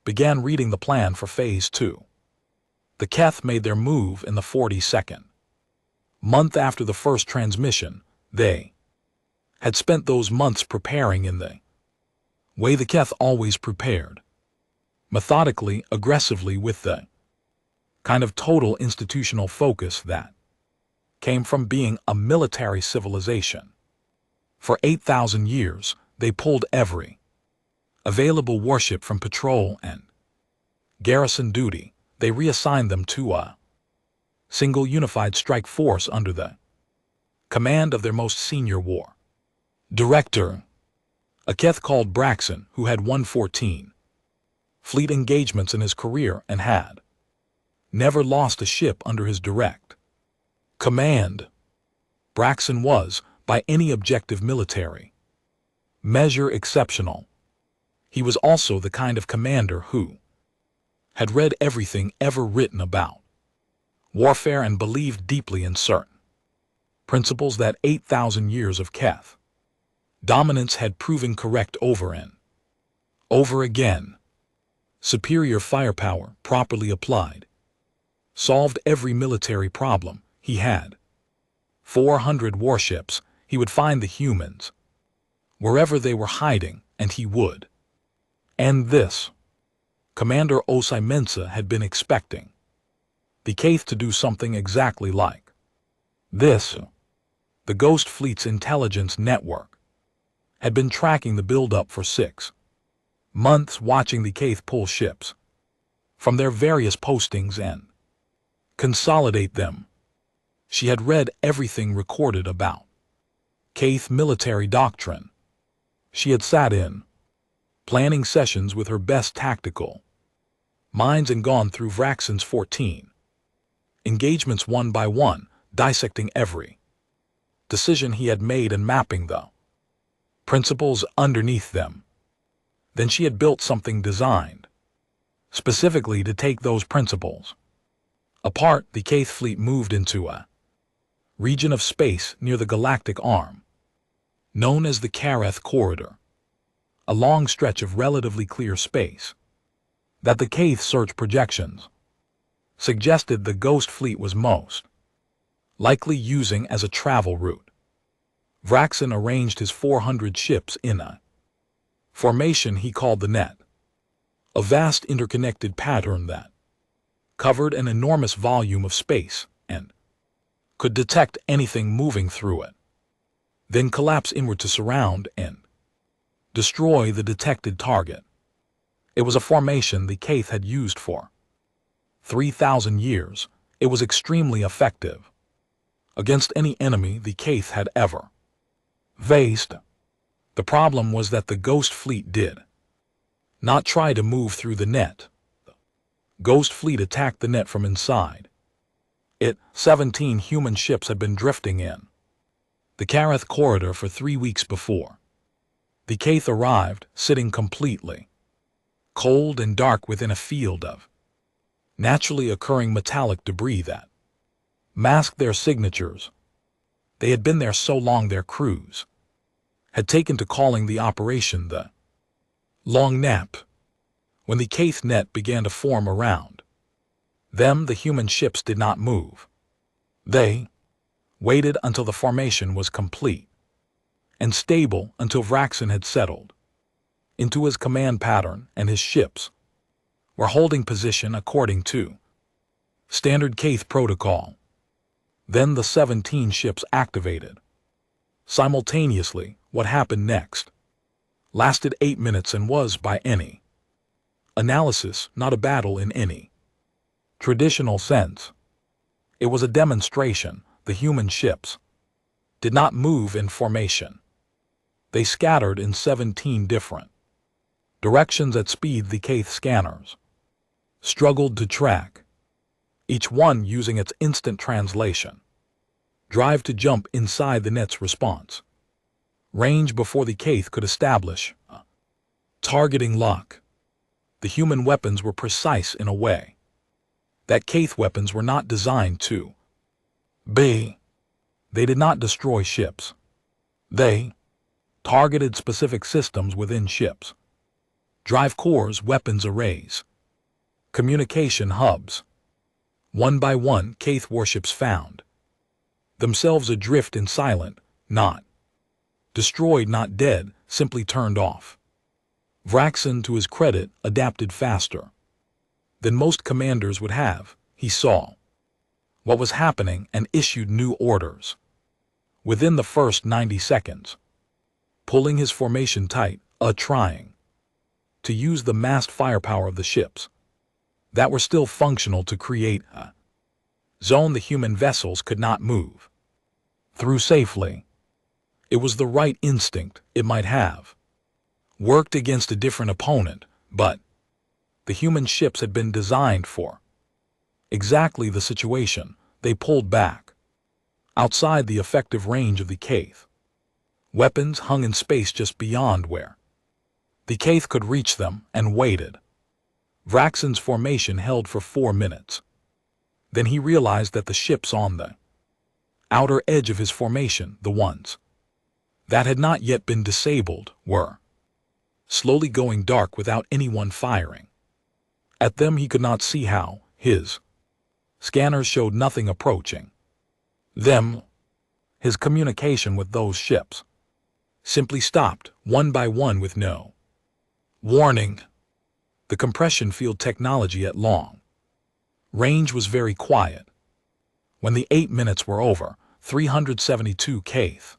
began reading the plan for Phase 2. The Keth made their move in the 42nd month after the first transmission. They had spent those months preparing in the way the Keth always prepared, methodically, aggressively, with the kind of total institutional focus that came from being a military civilization. For 8,000 years, they pulled every available warship from patrol and garrison duty. They reassigned them to a single unified strike force under the command of their most senior war director, a Keth called Braxton, who had 114 fleet engagements in his career and had never lost a ship under his direct command. Braxton was, by any objective military measure, exceptional. He was also the kind of commander who had read everything ever written about warfare and believed deeply in certain principles that 8,000 years of Keth dominance had proven correct over and over again. Superior firepower, properly applied, solved every military problem. He had 400 warships. He would find the humans wherever they were hiding, and he would end this. Commander Osai Mensa had been expecting the Keth to do something exactly like this. The Ghost Fleet's intelligence network had been tracking the build-up for 6 months, watching the Keth pull ships from their various postings and consolidate them. She had read everything recorded about Keth military doctrine. She had sat in planning sessions with her best tactical minds and gone through Vraxon's 14 engagements one by one, dissecting every decision he had made and mapping the principles underneath them. Then she had built something designed specifically to take those principles apart. The Kth Fleet moved into a region of space near the galactic arm, known as the Kareth Corridor, a long stretch of relatively clear space that the Kth search projections suggested the Ghost Fleet was most likely using as a travel route. Vraxin arranged his 400 ships in a formation he called the Net, a vast interconnected pattern that covered an enormous volume of space and could detect anything moving through it, then collapse inward to surround and destroy the detected target. It was a formation the Kth had used for 3,000 years. It was extremely effective against any enemy the Kth had ever faced. The problem was that the Ghost Fleet did not try to move through the net. The Ghost Fleet attacked the net from inside. 17 human ships had been drifting in the Kareth Corridor for 3 weeks before the Kth arrived, sitting completely cold and dark within a field of naturally occurring metallic debris that masked their signatures. They had been there so long their crews had taken to calling the operation the Long Nap. When the Kth net began to form around them, the human ships did not move. They waited until the formation was complete and stable, until Vraxin had settled into his command pattern and his ships were holding position according to standard Kth protocol. Then the 17 ships activated simultaneously. What happened next lasted 8 minutes and was, by any analysis, not a battle in any traditional sense. It was a demonstration. The human ships did not move in formation. They scattered in 17 different directions at speed the Kth scanners struggled to track, each one using its instant translation drive to jump inside the net's response range before the Kth could establish a targeting lock. The human weapons were precise in a way that Kth weapons were not designed to be. They did not destroy ships. They targeted specific systems within ships: drive cores, weapons arrays, communication hubs. One by one, Kth warships found themselves adrift in silent, not destroyed, not dead, simply turned off. Vraxin, to his credit, adapted faster than most commanders would have. He saw what was happening and issued new orders within the first 90 seconds, pulling his formation tight, trying to use the massed firepower of the ships that were still functional to create a zone the human vessels could not move through safely. It was the right instinct. It might have worked against a different opponent, but the human ships had been designed for exactly the situation. They pulled back outside the effective range of the Kth. Weapons hung in space just beyond where the Kth could reach them, and waited. Vraxin's formation held for 4 minutes. Then he realized that the ships on the outer edge of his formation, the ones that had not yet been disabled, were slowly going dark without anyone firing at them. He could not see how. His scanners showed nothing approaching them. His communication with those ships simply stopped, one by one, with no warning. The compression field technology at long range was very quiet. When the 8 minutes were over, 372 Kth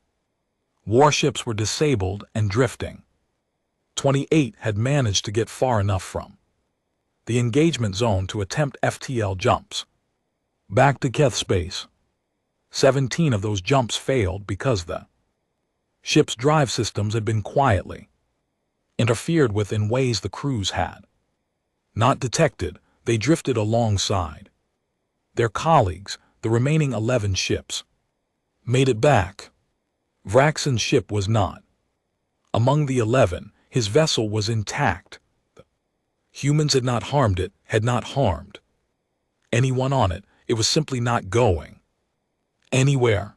warships were disabled and drifting. 28 had managed to get far enough from the engagement zone to attempt FTL jumps back to Keth space. 17 of those jumps failed because the ship's drive systems had been quietly interfered with in ways the crews had not detected. They drifted alongside their colleagues. The remaining 11 ships made it back. Vraxin's ship was not Among the 11, his vessel was intact. Humans had not harmed it, had not harmed anyone on it. It was simply not going anywhere.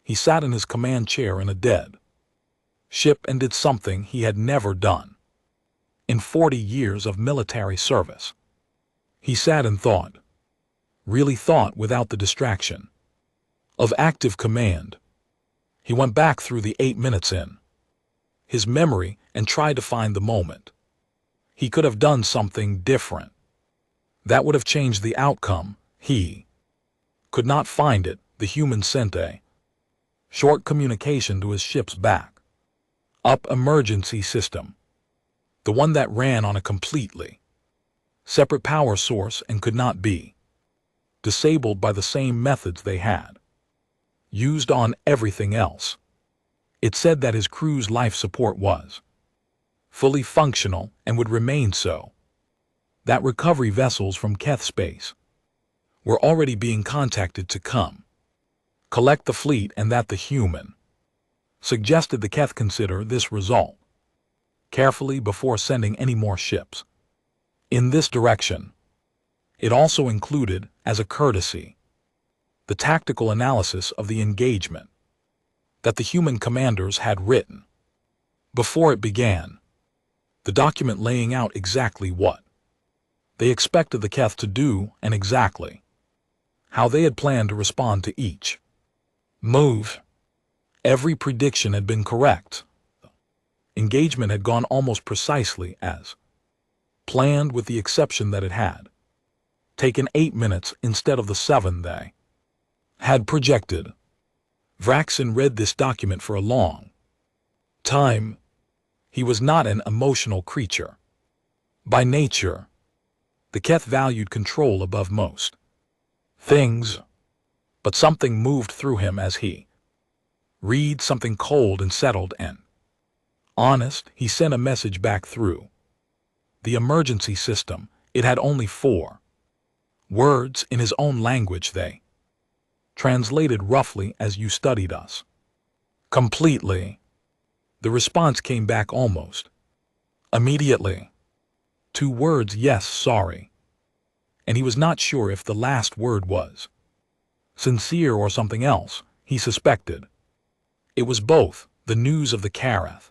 He sat in his command chair in a dead ship and did something he had never done in 40 years of military service. He sat and thought, really thought without the distraction of active command. He went back through the 8 minutes in his memory and tried to find the moment he could have done something different that would have changed the outcome. He could not find it. The human sent a short communication to his ship's back up emergency system, the one that ran on a completely separate power source and could not be disabled by the same methods they had used on everything else. It said that his crew's life support was fully functional and would remain so, that recovery vessels from Keth space were already being contacted to come collect the fleet, and that the human suggested the Keth consider this result carefully before sending any more ships in this direction. It also included, as a courtesy, the tactical analysis of the engagement that the human commanders had written before it began, the document laying out exactly what they expected the Keth to do and exactly how they had planned to respond to each move. Every prediction had been correct. Engagement had gone almost precisely as planned, with the exception that it had taken 8 minutes instead of the 7 they had projected. Vraxin read this document for a long time. He was not an emotional creature by nature. The Keth valued control above most things, but something moved through him as he read, something cold and settled and honest. He sent a message back through the emergency system. It had only 4 words in his own language. They translated roughly as "you studied us completely." The response came back almost immediately. 2 words, "yes, sorry." And he was not sure if the last word was sincere or something else. He suspected it was both. The news of the Karath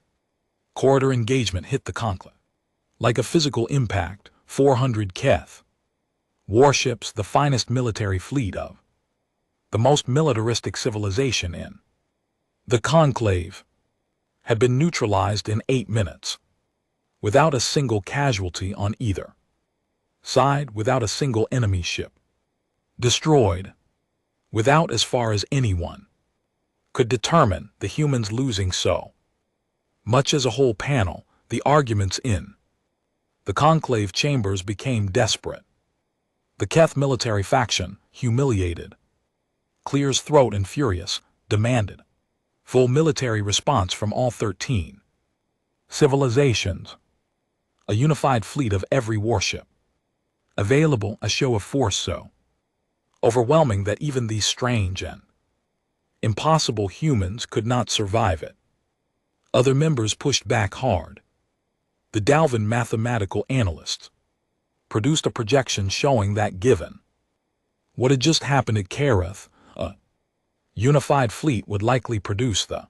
corridor engagement hit the conclave like a physical impact. 400 Keth warships, the finest military fleet of the most militaristic civilization in the conclave, had been neutralized in 8 minutes, without a single casualty on either side, without a single enemy ship destroyed, without, as far as anyone could determine, the humans losing so much as a whole panel. The arguments in the conclave chambers became desperate. The Keth military faction, humiliated, clears throat and furious, demanded full military response from all 13 civilizations, a unified fleet of every warship available, a show of force so overwhelming that even these strange and impossible humans could not survive it. Other members pushed back hard. The Dalvin mathematical analysts produced a projection showing that given what had just happened at Karath, a unified fleet would likely produce the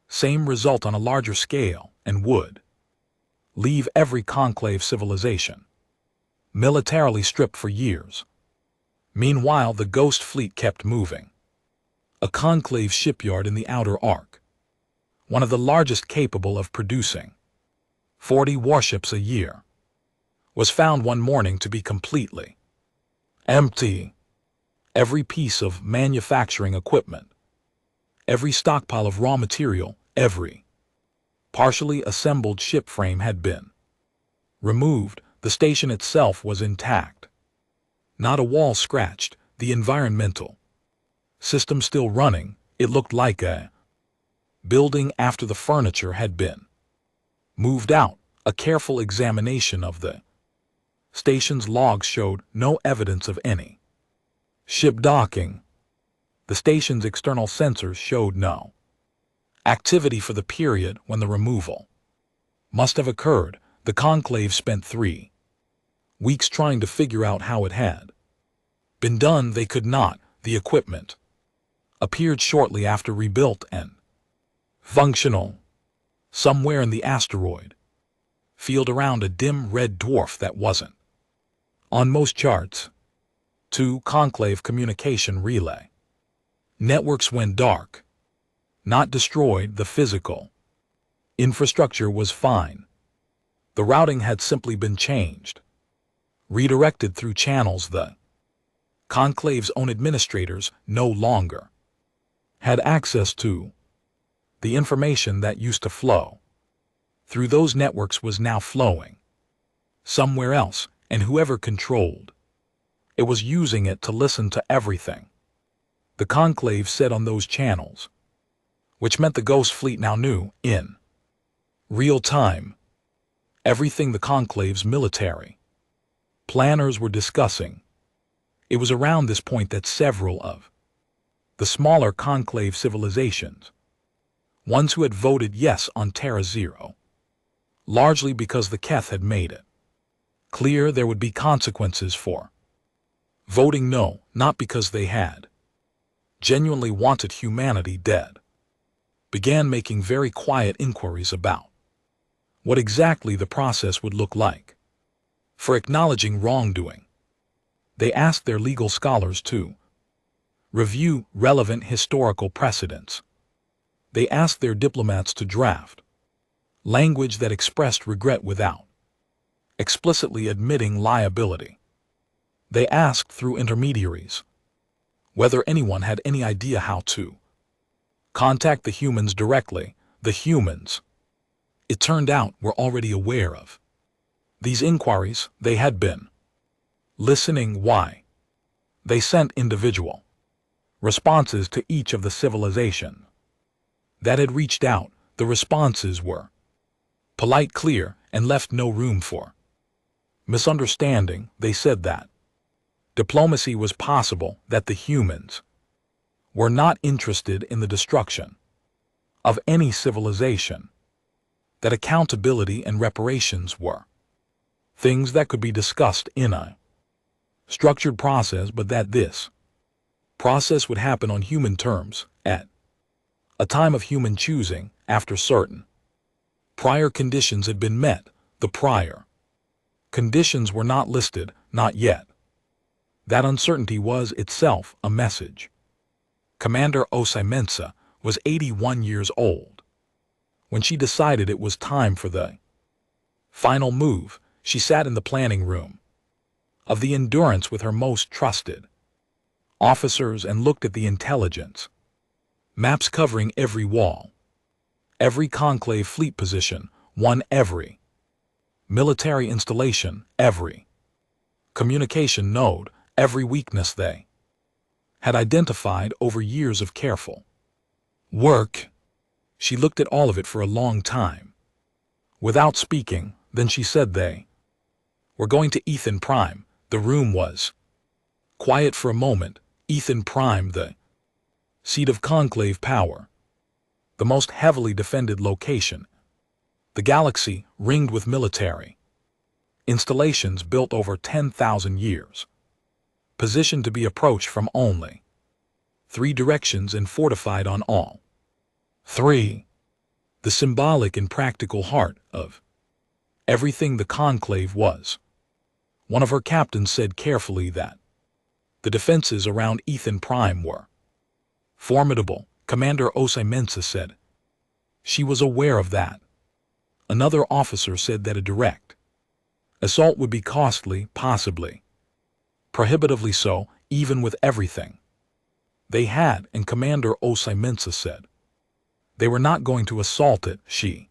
same result on a larger scale and would leave every conclave civilization militarily stripped for years. Meanwhile, the Ghost fleet kept moving. A conclave shipyard in the outer arc, one of the largest capable of producing 40 warships a year, was found one morning to be completely empty. Every piece of manufacturing equipment, every stockpile of raw material, every partially assembled ship frame had been removed. The station itself was intact. Not a wall scratched, the environmental system still running. It looked like a building after the furniture had been moved out. A careful examination of the station's logs showed no evidence of any ship docking. The station's external sensors showed no Activity for the period when the removal must have occurred. The conclave spent 3 weeks trying to figure out how it had been done. They could not. The equipment appeared shortly after, rebuilt and functional, somewhere in the asteroid field around a dim red dwarf that wasn't on most charts. 2. Conclave communication relay networks went dark. Not destroyed. The physical infrastructure was fine. The routing had simply been changed, redirected through channels the conclave's own administrators no longer had access to. The information that used to flow through those networks was now flowing somewhere else, and whoever controlled it was using it to listen to everything the conclave said on those channels, which meant the Ghost Fleet now knew, in real time, everything the conclave's military planners were discussing. It was around this point that several of the smaller conclave civilizations, ones who had voted yes on Terra Zero, largely because the Keth had made it clear there would be consequences for voting no, not because they had genuinely wanted humanity dead, began making very quiet inquiries about what exactly the process would look like for acknowledging wrongdoing. They asked their legal scholars to review relevant historical precedents. They asked their diplomats to draft language that expressed regret without explicitly admitting liability. They asked through intermediaries whether anyone had any idea how to contact the humans directly. The humans, it turned out, were already aware of these inquiries. They had been listening. Why? They sent individual responses to each of the civilization that had reached out. The responses were polite, clear, and left no room for misunderstanding. They said that diplomacy was possible, that the humans were not interested in the destruction of any civilization, that accountability and reparations were things that could be discussed in a structured process, but that this process would happen on human terms, at a time of human choosing, after certain prior conditions had been met. The prior conditions were not listed, not yet. That uncertainty was itself a message. Commander Osei Mensa was 81 years old. When she decided it was time for the final move, she sat in the planning room of the Endurance with her most trusted officers and looked at the intelligence maps covering every wall, every conclave fleet position, every military installation, every communication node, every weakness they had identified over years of careful work. She looked at all of it for a long time without speaking. Then she said, "They were going to Ethan Prime." The room was quiet for a moment. Ethan Prime, the seat of conclave power, the most heavily defended location, the galaxy ringed with military installations built over 10,000 years, positioned to be approached from only 3 directions and fortified on all 3. The symbolic and practical heart of everything the conclave was. One of her captains said carefully that the defenses around Ethan Prime were formidable. Commander Osei Mensa said she was aware of that. Another officer said that a direct assault would be costly, possibly prohibitively so, even with everything they had, and Commander Osei Mensa said they were not going to assault it. She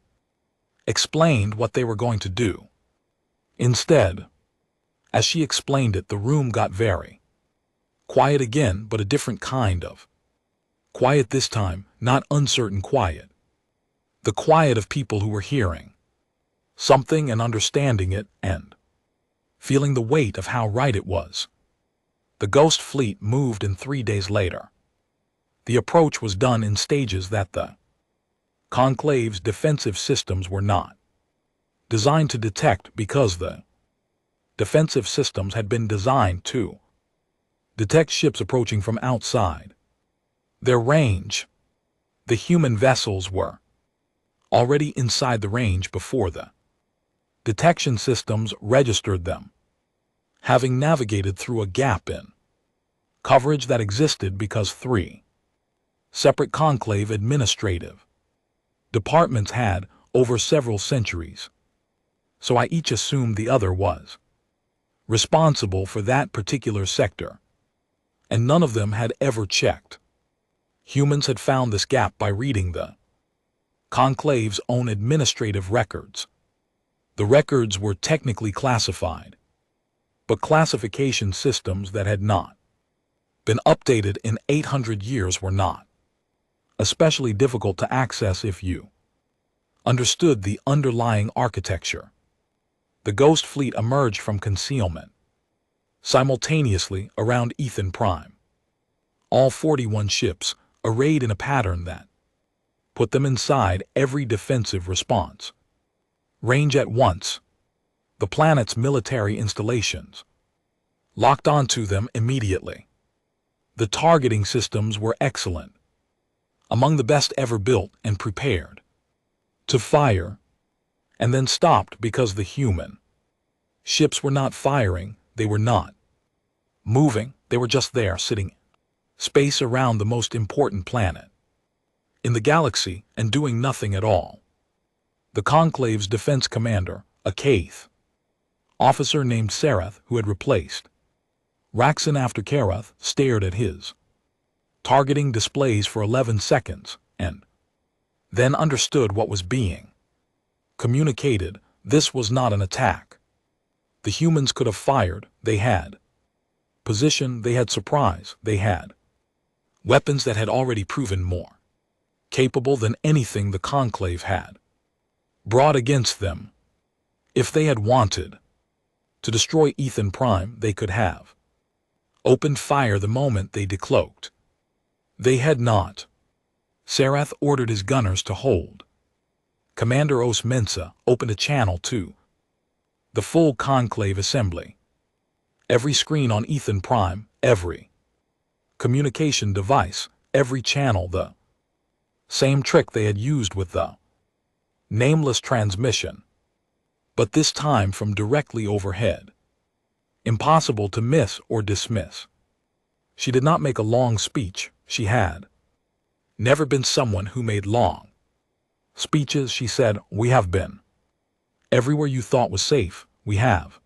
explained what they were going to do. Instead, as she explained it, the room got very quiet again, but a different kind of quiet this time, not uncertain quiet. The quiet of people who were hearing something and understanding it and feeling the weight of how right it was. The Ghost Fleet moved in 3 days later. The approach was done in stages that the Conclave's defensive systems were not designed to detect because the defensive systems had been designed to detect ships approaching from outside their range. The human vessels were already inside the range before the detection systems registered them, having navigated through a gap in coverage that existed because three separate conclave administrative departments had over several centuries. So I each assumed the other was responsible for that particular sector, and none of them had ever checked. Humans had found this gap by reading the conclave's own administrative records. The records were technically classified, but classification systems that had not been updated in 800 years were not especially difficult to access if you understood the underlying architecture. The Ghost Fleet emerged from concealment simultaneously around Ethan Prime. All 41 ships arrayed in a pattern that put them inside every defensive response range at once. The planet's military installations locked onto them immediately. The targeting systems were excellent, among the best ever built and prepared to fire, and then stopped because the human ships were not firing, they were not moving, they were just there sitting in space around the most important planet in the galaxy and doing nothing at all. The Conclave's defense commander, a Kaith officer named Sarath, who had replaced Raxon after Karath, stared at his targeting displays for 11 seconds and then understood what was being communicated. This was not an attack. The humans could have fired, they had position, they had surprise, they had weapons that had already proven more capable than anything the Conclave had brought against them. If they had wanted to destroy Ethan Prime, they could have opened fire the moment they decloaked. They had not. Sarath ordered his gunners to hold. Commander Os Mensa opened a channel to the full Conclave assembly. Every screen on Ethan Prime, every communication device, every channel, the same trick they had used with the nameless transmission, but this time from directly overhead. Impossible to miss or dismiss. She did not make a long speech. She had never been someone who made long speeches. She said, "We have been everywhere you thought was safe. We have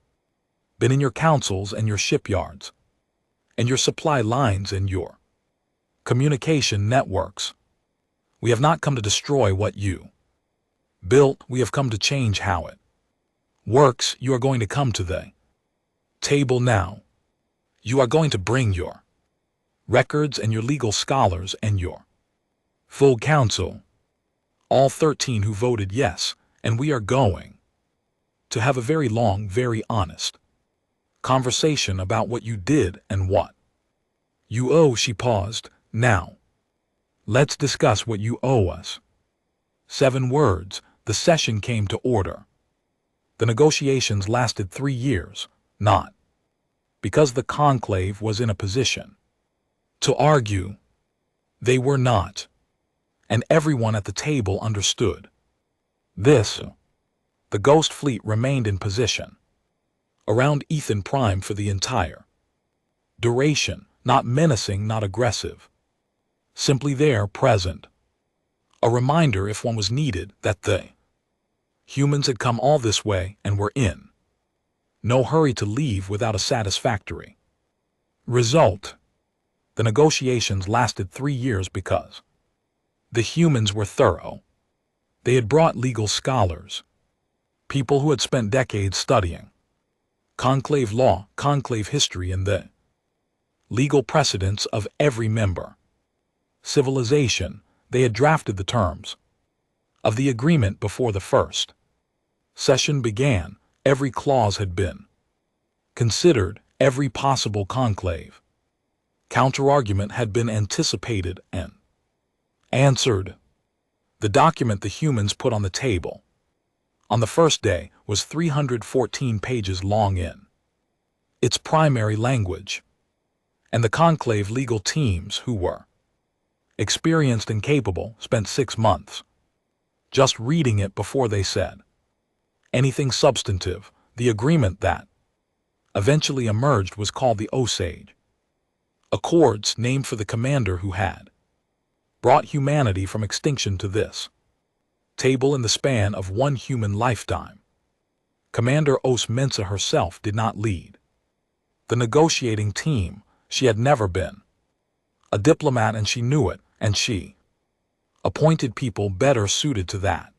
been in your councils and your shipyards and your supply lines and your communication networks. We have not come to destroy what you built. We have come to change how it works. You are going to come to the table now. You are going to bring your records and your legal scholars and your full council, all 13 who voted yes, and we are going to have a very long, very honest conversation about what you did and what you owe." She paused. "Now, let's discuss what you owe us." 7 words. The session came to order. The negotiations lasted 3 years, not because the Conclave was in a position to argue. They were not. And everyone at the table understood this. The Ghost Fleet remained in position around Ethan Prime for the entire duration, not menacing, not aggressive. Simply there, present. A reminder, if one was needed, that the humans had come all this way and were in no hurry to leave without a satisfactory result. The negotiations lasted 3 years because the humans were thorough. They had brought legal scholars, people who had spent decades studying conclave law, conclave history, and the legal precedents of every member civilization. They had drafted the terms of the agreement before the first session began. Every clause had been considered, every possible conclave counterargument had been anticipated and answered. The document the humans put on the table on the first day was 314 pages long in its primary language, and the conclave legal teams, who were experienced and capable, spent 6 months just reading it before they said anything substantive. The agreement that eventually emerged was called the Osage Accords, named for the commander who had brought humanity from extinction to this table in the span of one human lifetime. Commander Os Mensa herself did not lead the negotiating team. She had never been a diplomat, and she knew it, and she appointed people better suited to that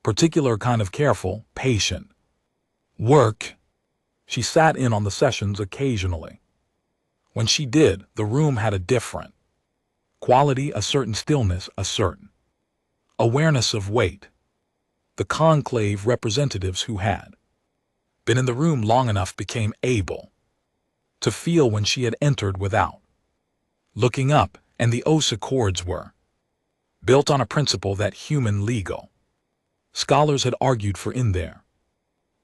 particular kind of careful, patient work. She sat in on the sessions occasionally. When she did, the room had a different quality, a certain stillness, a certain awareness of weight. The conclave representatives who had been in the room long enough became able to feel when she had entered without looking up, and the Os Accords were built on a principle that human legal scholars had argued for in their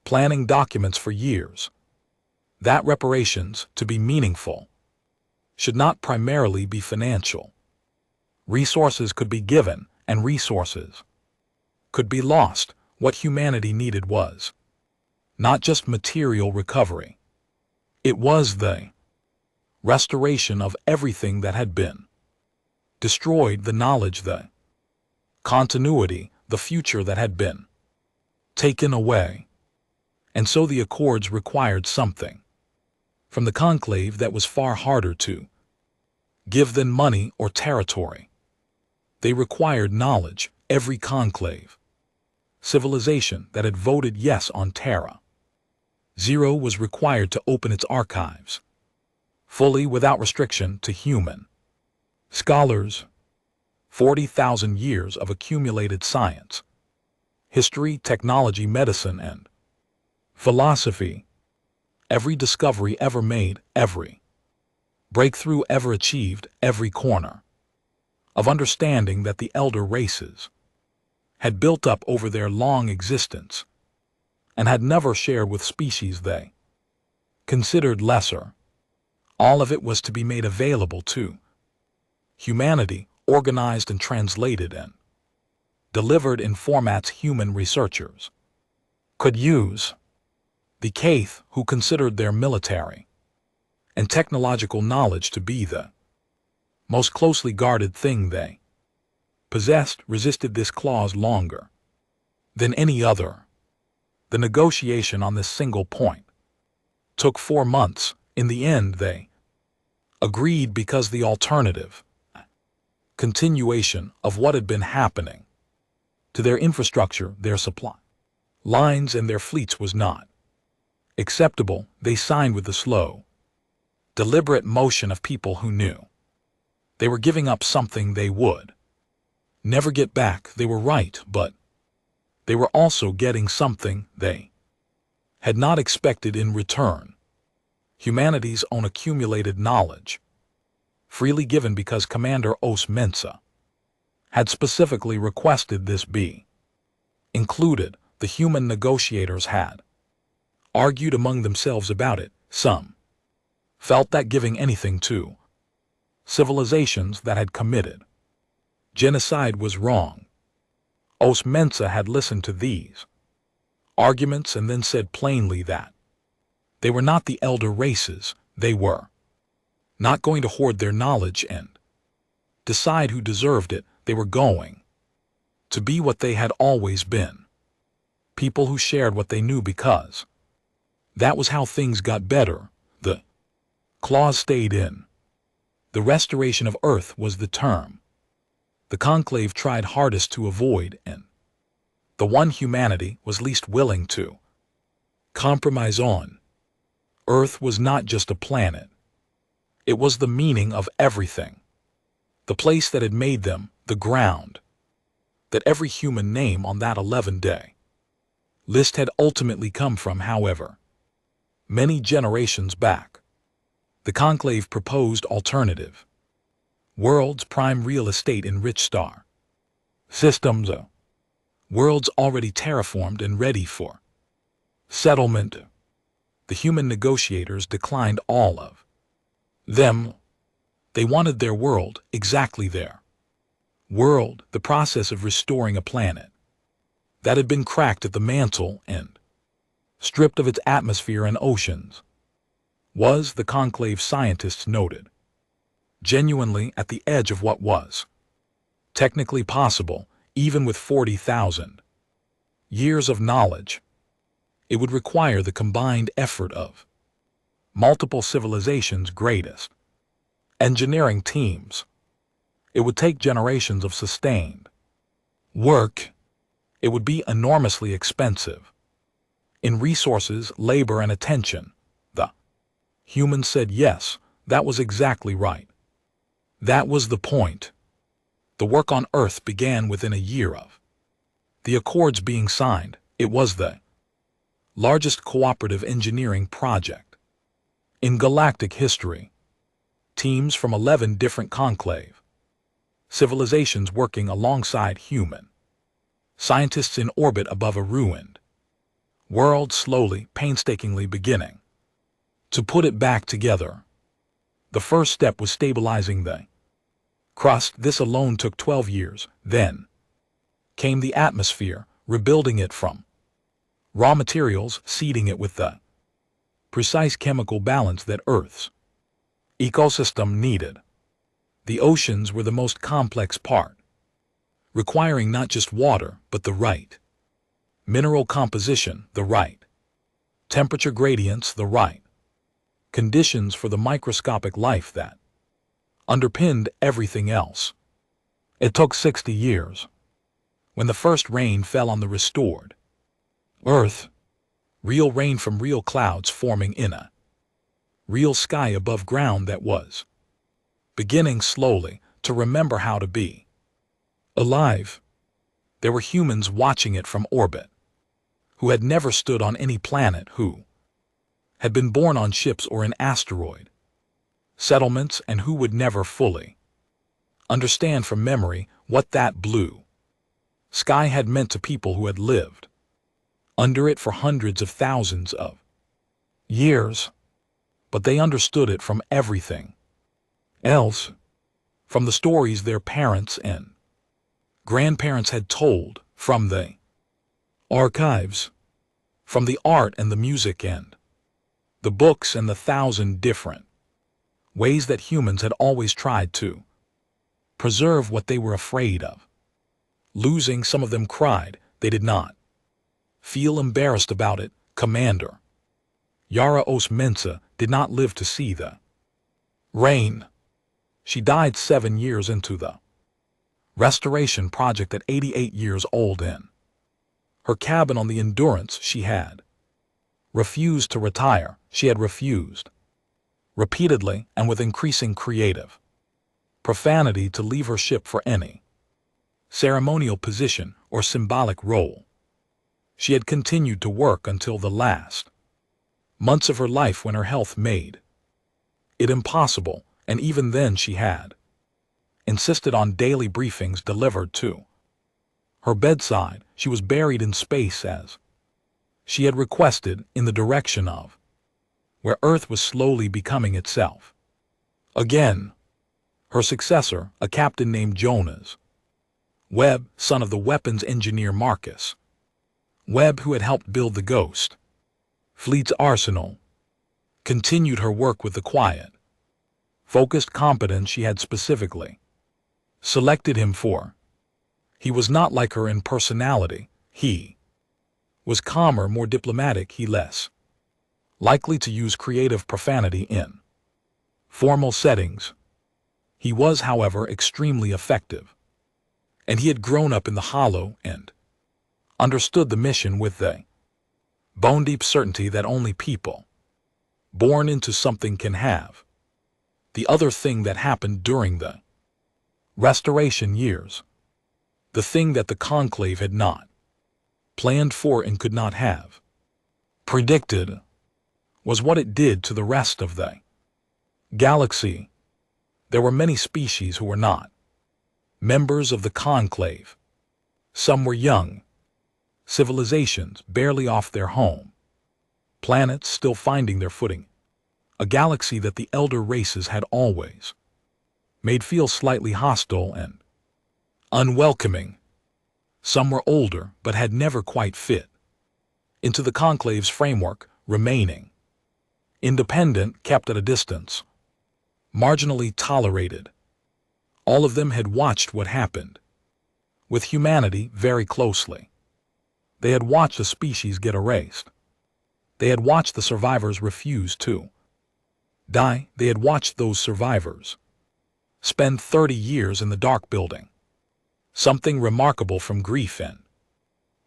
planning documents for years, that reparations, to be meaningful, should not primarily be financial. Resources could be given, and resources could be lost. What humanity needed was not just material recovery. It was the restoration of everything that had been destroyed, the knowledge, the continuity, the future that had been taken away. And so the Accords required something from the conclave that was far harder to give than money or territory. They required knowledge. Every conclave civilization that had voted yes on Terra Zero was required to open its archives fully, without restriction, to human scholars. 40,000 years of accumulated science, history, technology, medicine, and philosophy. Every discovery ever made, every breakthrough ever achieved, every corner of understanding that the elder races had built up over their long existence and had never shared with species they considered lesser. All of it was to be made available to humanity, organized and translated and delivered in formats human researchers could use. The Kaith, who considered their military and technological knowledge to be the most closely guarded thing they possessed, resisted this clause longer than any other. The negotiation on this single point took 4 months. In the end, they agreed because the alternative continuation of what had been happening to their infrastructure, their supply lines, and their fleets was not acceptable. They signed with the slow, deliberate motion of people who knew they were giving up something they would never get back. They were right, but they were also getting something they had not expected in return. Humanity's own accumulated knowledge, freely given because Commander Os Mensa had specifically requested this be included. The human negotiators had argued among themselves about it. Some felt that giving anything to civilizations that had committed genocide was wrong. Os Mensa had listened to these arguments and then said plainly that they were not the elder races. They were not going to hoard their knowledge and decide who deserved it. They were going to be what they had always been, people who shared what they knew, because that was how things got better. The clause stayed in. The restoration of Earth was the term the conclave tried hardest to avoid, and the one humanity was least willing to compromise on. Earth was not just a planet. It was the meaning of everything, the place that had made them, the ground that every human name on that 11-day list had ultimately come from. However, many generations back, the conclave proposed alternative worlds, prime real estate in rich star Systems, worlds already terraformed and ready for settlement. The human negotiators declined all of them. They wanted their world exactly their world, the process of restoring a planet that had been cracked at the mantle and stripped of its atmosphere and oceans, was, the conclave scientists noted, genuinely at the edge of what was technically possible, even with 40,000 years of knowledge. It would require the combined effort of multiple civilizations' greatest engineering teams. It would take generations of sustained work. It would be enormously expensive in resources, labor, and attention. The humans said yes, that was exactly right. That was the point. The work on Earth began within a year of the accords being signed. It was the largest cooperative engineering project in galactic history. Teams from 11 different conclave civilizations working alongside human scientists in orbit above a ruined world, slowly, painstakingly beginning to put it back together. The first step was stabilizing the crust. This alone took 12 years. Then came the atmosphere, rebuilding it from raw materials, seeding it with the precise chemical balance that Earth's ecosystem needed. The oceans were the most complex part, requiring not just water, but the right mineral composition, the right temperature gradients, the right conditions for the microscopic life that underpinned everything else. It took 60 years. When the first rain fell on the restored Earth, real rain from real clouds forming in a real sky above ground that was beginning slowly to remember how to be alive. There were humans watching it from orbit, who had never stood on any planet, who had been born on ships or in asteroid settlements, and who would never fully understand from memory what that blue sky had meant to people who had lived under it for hundreds of thousands of years. But they understood it from everything else, from the stories their parents and grandparents had told, from the archives, from the art and the music and the books and the 1,000 different ways that humans had always tried to preserve what they were afraid of losing. Some of them cried. They did not feel embarrassed about it. Commander Yara Os Mensa did not live to see the rain. She died 7 years into the restoration project at 88 years old. In her cabin on the Endurance, she had refused to retire. She had refused repeatedly and with increasing creative profanity to leave her ship for any ceremonial position or symbolic role. She had continued to work until the last months of her life, when her health made it impossible, and even then she had insisted on daily briefings delivered to her bedside. She was buried in space as she had requested, in the direction of where Earth was slowly becoming itself again. Her successor, a captain named Jonas Webb, son of the weapons engineer Marcus Webb, who had helped build the Ghost Fleet's arsenal, continued her work with the quiet, focused competence she had specifically selected him for. He was not like her in personality. He was calmer, more diplomatic. He less likely to use creative profanity in formal settings. He was, however, extremely effective, and he had grown up in the Hollow and understood the mission with the bone-deep certainty that only people born into something can have. The other thing that happened during the restoration years, the thing that the conclave had not planned for and could not have predicted, was what it did to the rest of the galaxy. There were many species who were not members of the conclave, Some were young, civilizations barely off their home, planets still finding their footing, a galaxy that the elder races had always made feel slightly hostile and unwelcoming. Some were older but had never quite fit into the Conclave's framework, remaining independent, kept at a distance, marginally tolerated. All of them had watched what happened with humanity very closely. They had watched a species get erased. They had watched the survivors refuse to die. They had watched those survivors spend 30 years in the dark building something remarkable from grief and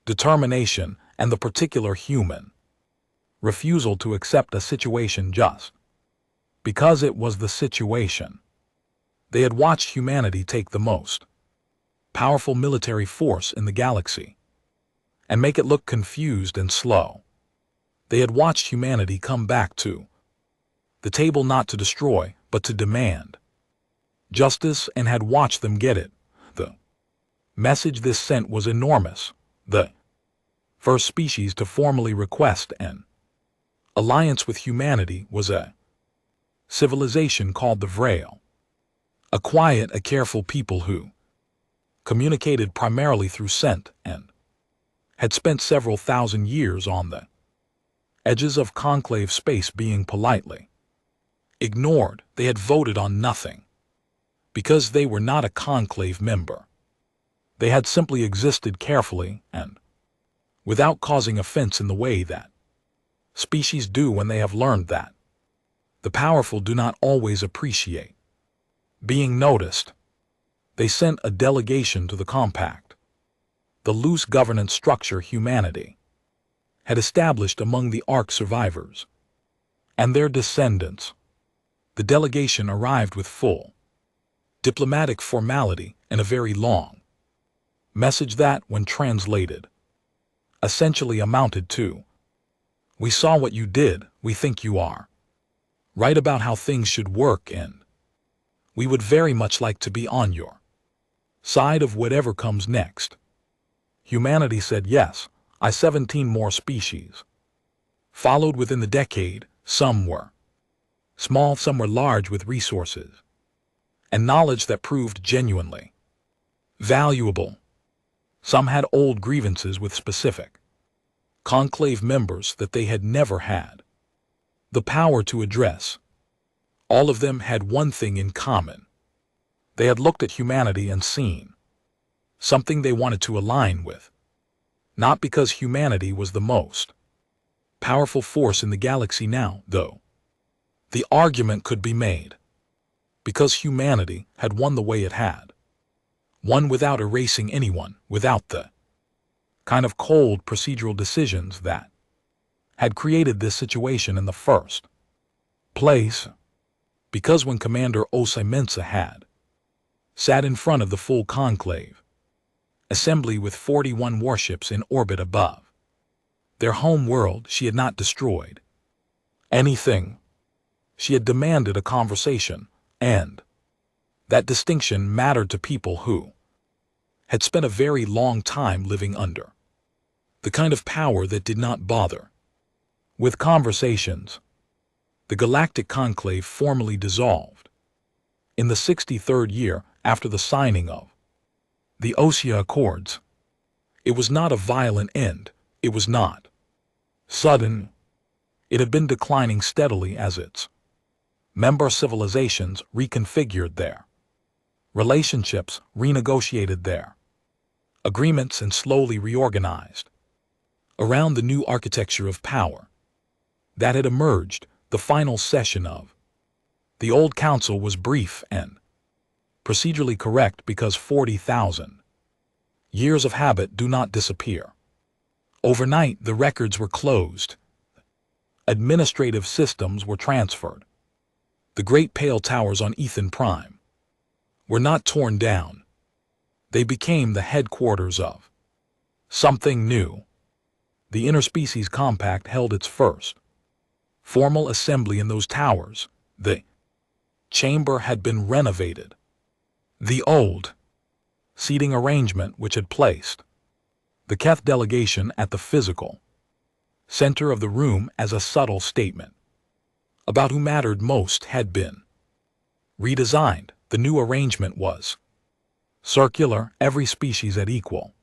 determination and the particular human refusal to accept a situation just because it was the situation. They had watched humanity take the most powerful military force in the galaxy and make it look confused and slow. They had watched humanity come back to the table not to destroy, but to demand justice, and had watched them get it. The message this sent was enormous. The first species to formally request an alliance with humanity was a civilization called the Vrail, a quiet, a careful people who communicated primarily through scent and had spent several thousand years on the edges of conclave space being politely ignored. They had voted on nothing because they were not a conclave member. They had simply existed carefully and without causing offense in the way that species do when they have learned that the powerful do not always appreciate being noticed. They sent a delegation to the compact, the loose governance structure humanity had established among the Ark survivors and their descendants. The delegation arrived with full diplomatic formality and a very long message that, when translated, essentially amounted to, "We saw what you did, we think you are right about how things should work, and we would very much like to be on your side of whatever comes next." Humanity said yes. 17 more species followed within the decade. Some were small, some were large, with resources and knowledge that proved genuinely valuable. Some had old grievances with specific conclave members that they had never had the power to address. All of them had one thing in common. They had looked at humanity and seen something they wanted to align with, not because humanity was the most powerful force in the galaxy now, though the argument could be made, because humanity had won the way it had, won without erasing anyone, without the kind of cold procedural decisions that had created this situation in the first place. Because when Commander Osei Mensa had sat in front of the full conclave assembly with 41 warships in orbit above their home world, she had not destroyed anything. She had demanded a conversation, and that distinction mattered to people who had spent a very long time living under the kind of power that did not bother with conversations. The Galactic Conclave formally dissolved in the 63rd year after the signing of the Osea Accords. It was not a violent end. It was not sudden. It had been declining steadily as its member civilizations reconfigured their relationships, renegotiated their agreements, and slowly reorganized around the new architecture of power that had emerged. The final session of the old council was brief and procedurally correct because 40,000 years of habit do not disappear overnight. The records were closed. Administrative systems were transferred. The great pale towers on Ethan Prime were not torn down. They became the headquarters of something new. The Interspecies Compact held its first formal assembly in those towers. The chamber had been renovated. The old seating arrangement, which had placed The Keth delegation at the physical center of the room as a subtle statement about who mattered most had been redesigned. The new arrangement was circular, every species at equal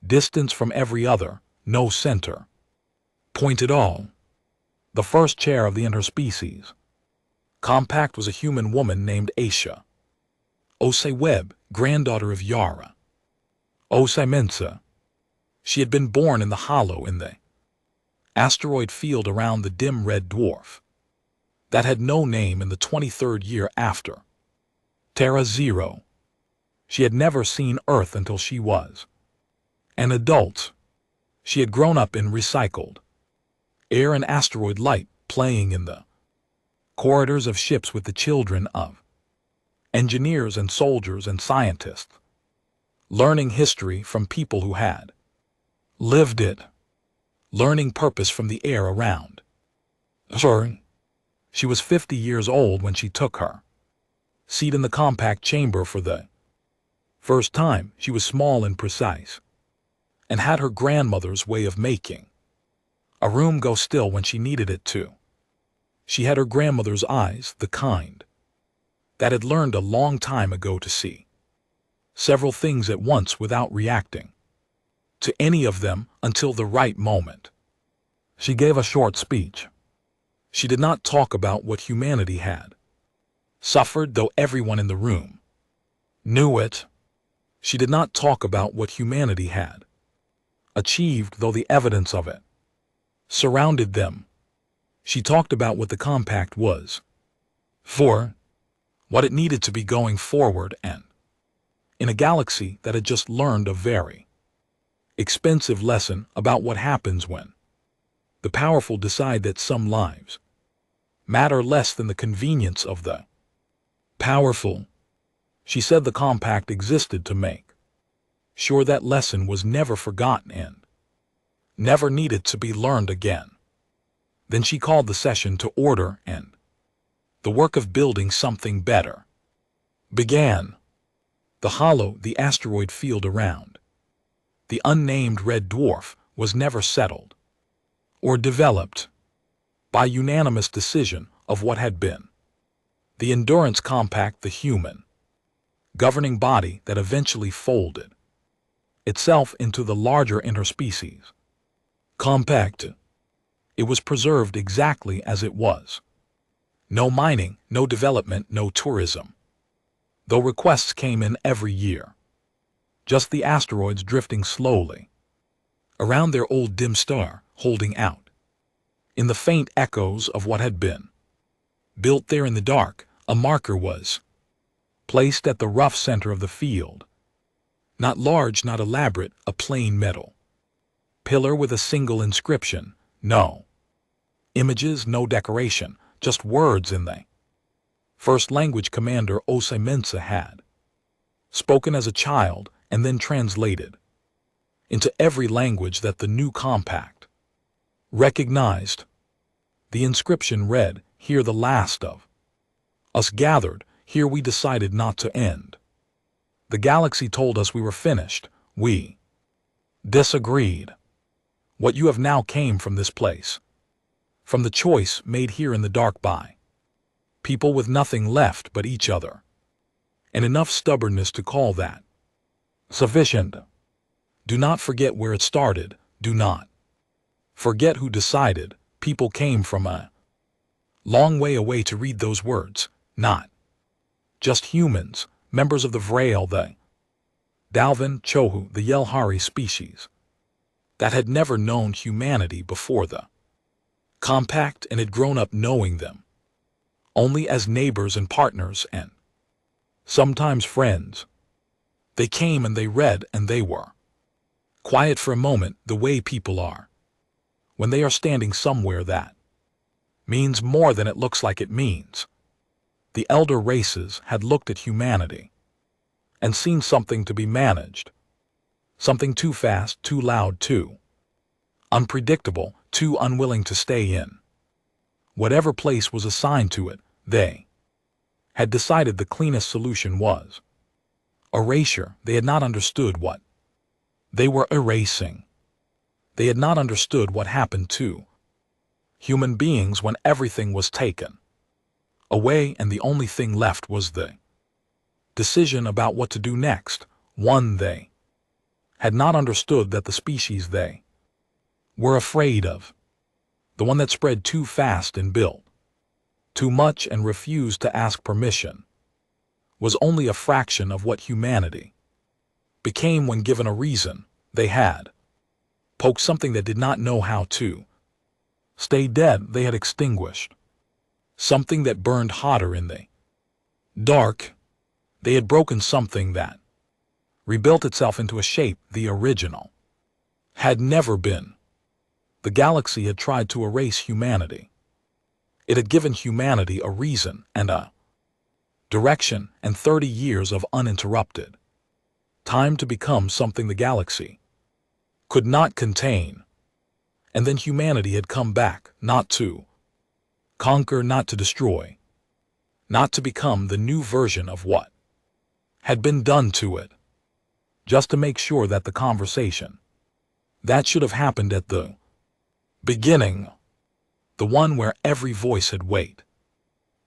distance from every other, no center point at all. The first chair of the interspecies compact was a human woman named Aisha Osei Webb, granddaughter of Yara Osei Mensa. She had been born in the hollow in the asteroid field around the dim red dwarf that had no name in the 23rd year after Terra Zero. She had never seen Earth until she was an adult. She had grown up in recycled air and asteroid light, playing in the corridors of ships with the children of engineers and soldiers and scientists, learning history from people who had lived it, learning purpose from the air around. Sorry. She was 50 years old when she took her seat in the compact chamber for the first time. She was small and precise, and had her grandmother's way of making a room go still when she needed it to. She had her grandmother's eyes, the kind that had learned a long time ago to see several things at once without reacting to any of them until the right moment. She gave a short speech. She did not talk about what humanity had suffered, though everyone in the room knew it. She did not talk about what humanity had achieved, though the evidence of it surrounded them. She talked about what the compact was for, what it needed to be going forward, and in a galaxy that had just learned a very expensive lesson about what happens when the powerful decide that some lives matter less than the convenience of the powerful. She said the compact existed to make sure that lesson was never forgotten and never needed to be learned again. Then she called the session to order, and the work of building something better began. The hollow, the asteroid field around the unnamed red dwarf, was never settled or developed by unanimous decision of what had been the Endurance Compact, the human governing body that eventually folded itself into the larger interspecies compact. It was preserved exactly as it was. No mining, no development, no tourism, though requests came in every year. Just the asteroids drifting slowly around their old dim star, holding out in the faint echoes of what had been built there in the dark. A marker was placed at the rough center of the field. Not large, not elaborate, a plain metal pillar with a single inscription. No images, no decoration, just words in the first language Commander Osei Mensa had spoken as a child and then translated into every language that the new compact recognized. The inscription read, "Here the last of us gathered, here we decided not to end. The galaxy told us we were finished. We disagreed. What you have now came from this place, from the choice made here in the dark by people with nothing left but each other, and enough stubbornness to call that sufficient. Do not forget where it started. Do not forget who decided. People came from a long way away to read those words, not just humans, members of the Vrail, the Dalvin, Chohu, the Yelhari species that had never known humanity before the compact and had grown up knowing them only as neighbors and partners and sometimes friends. They came and they read and they were quiet for a moment, the way people are when they are standing somewhere that means more than it looks like it means. The elder races had looked at humanity and seen something to be managed, something too fast, too loud, too unpredictable, too unwilling to stay in whatever place was assigned to it. They had decided the cleanest solution was erasure. They had not understood what They were erasing. They had not understood what happened to human beings when everything was taken away and the only thing left was the decision about what to do next. One, they had not understood that the species they were afraid of, the one that spread too fast and built too much and refused to ask permission, was only a fraction of what humanity became when given a reason. They had poked something that did not know how to stay dead. They had extinguished something that burned hotter in the dark. They had broken something that rebuilt itself into a shape the original had never been. The galaxy had tried to erase humanity. It had given humanity a reason and a direction and 30 years of uninterrupted time to become something the galaxy could not contain. And then humanity had come back, not to conquer, not to destroy, not to become the new version of what had been done to it, just to make sure that the conversation that should have happened at the beginning, the one where every voice had weight,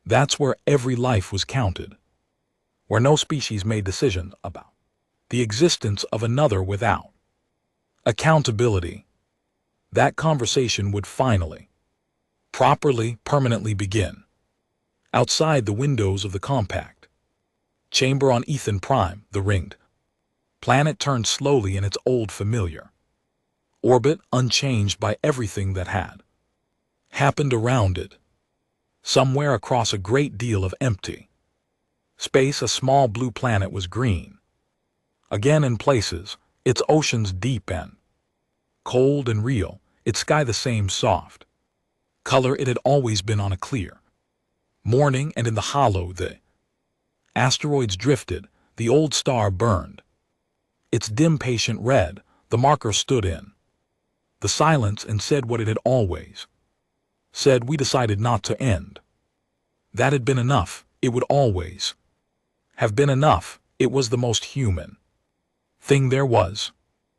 that's where every life was counted, where no species made decisions about the existence of another without accountability, that conversation would finally, properly, permanently begin. Outside the windows of the compact chamber on Ethan Prime, the ringed planet turned slowly in its old familiar orbit, unchanged by everything that had happened around it. Somewhere across a great deal of empty space, a small blue planet was green. Again in places, its oceans deep and cold and real, its sky the same soft color it had always been on a clear morning, and in the hollow the asteroids drifted, the old star burned its dim patient red. The marker stood in the silence and said what it had always said. We decided not to end. That had been enough. It would always have been enough. It was the most human thing there was.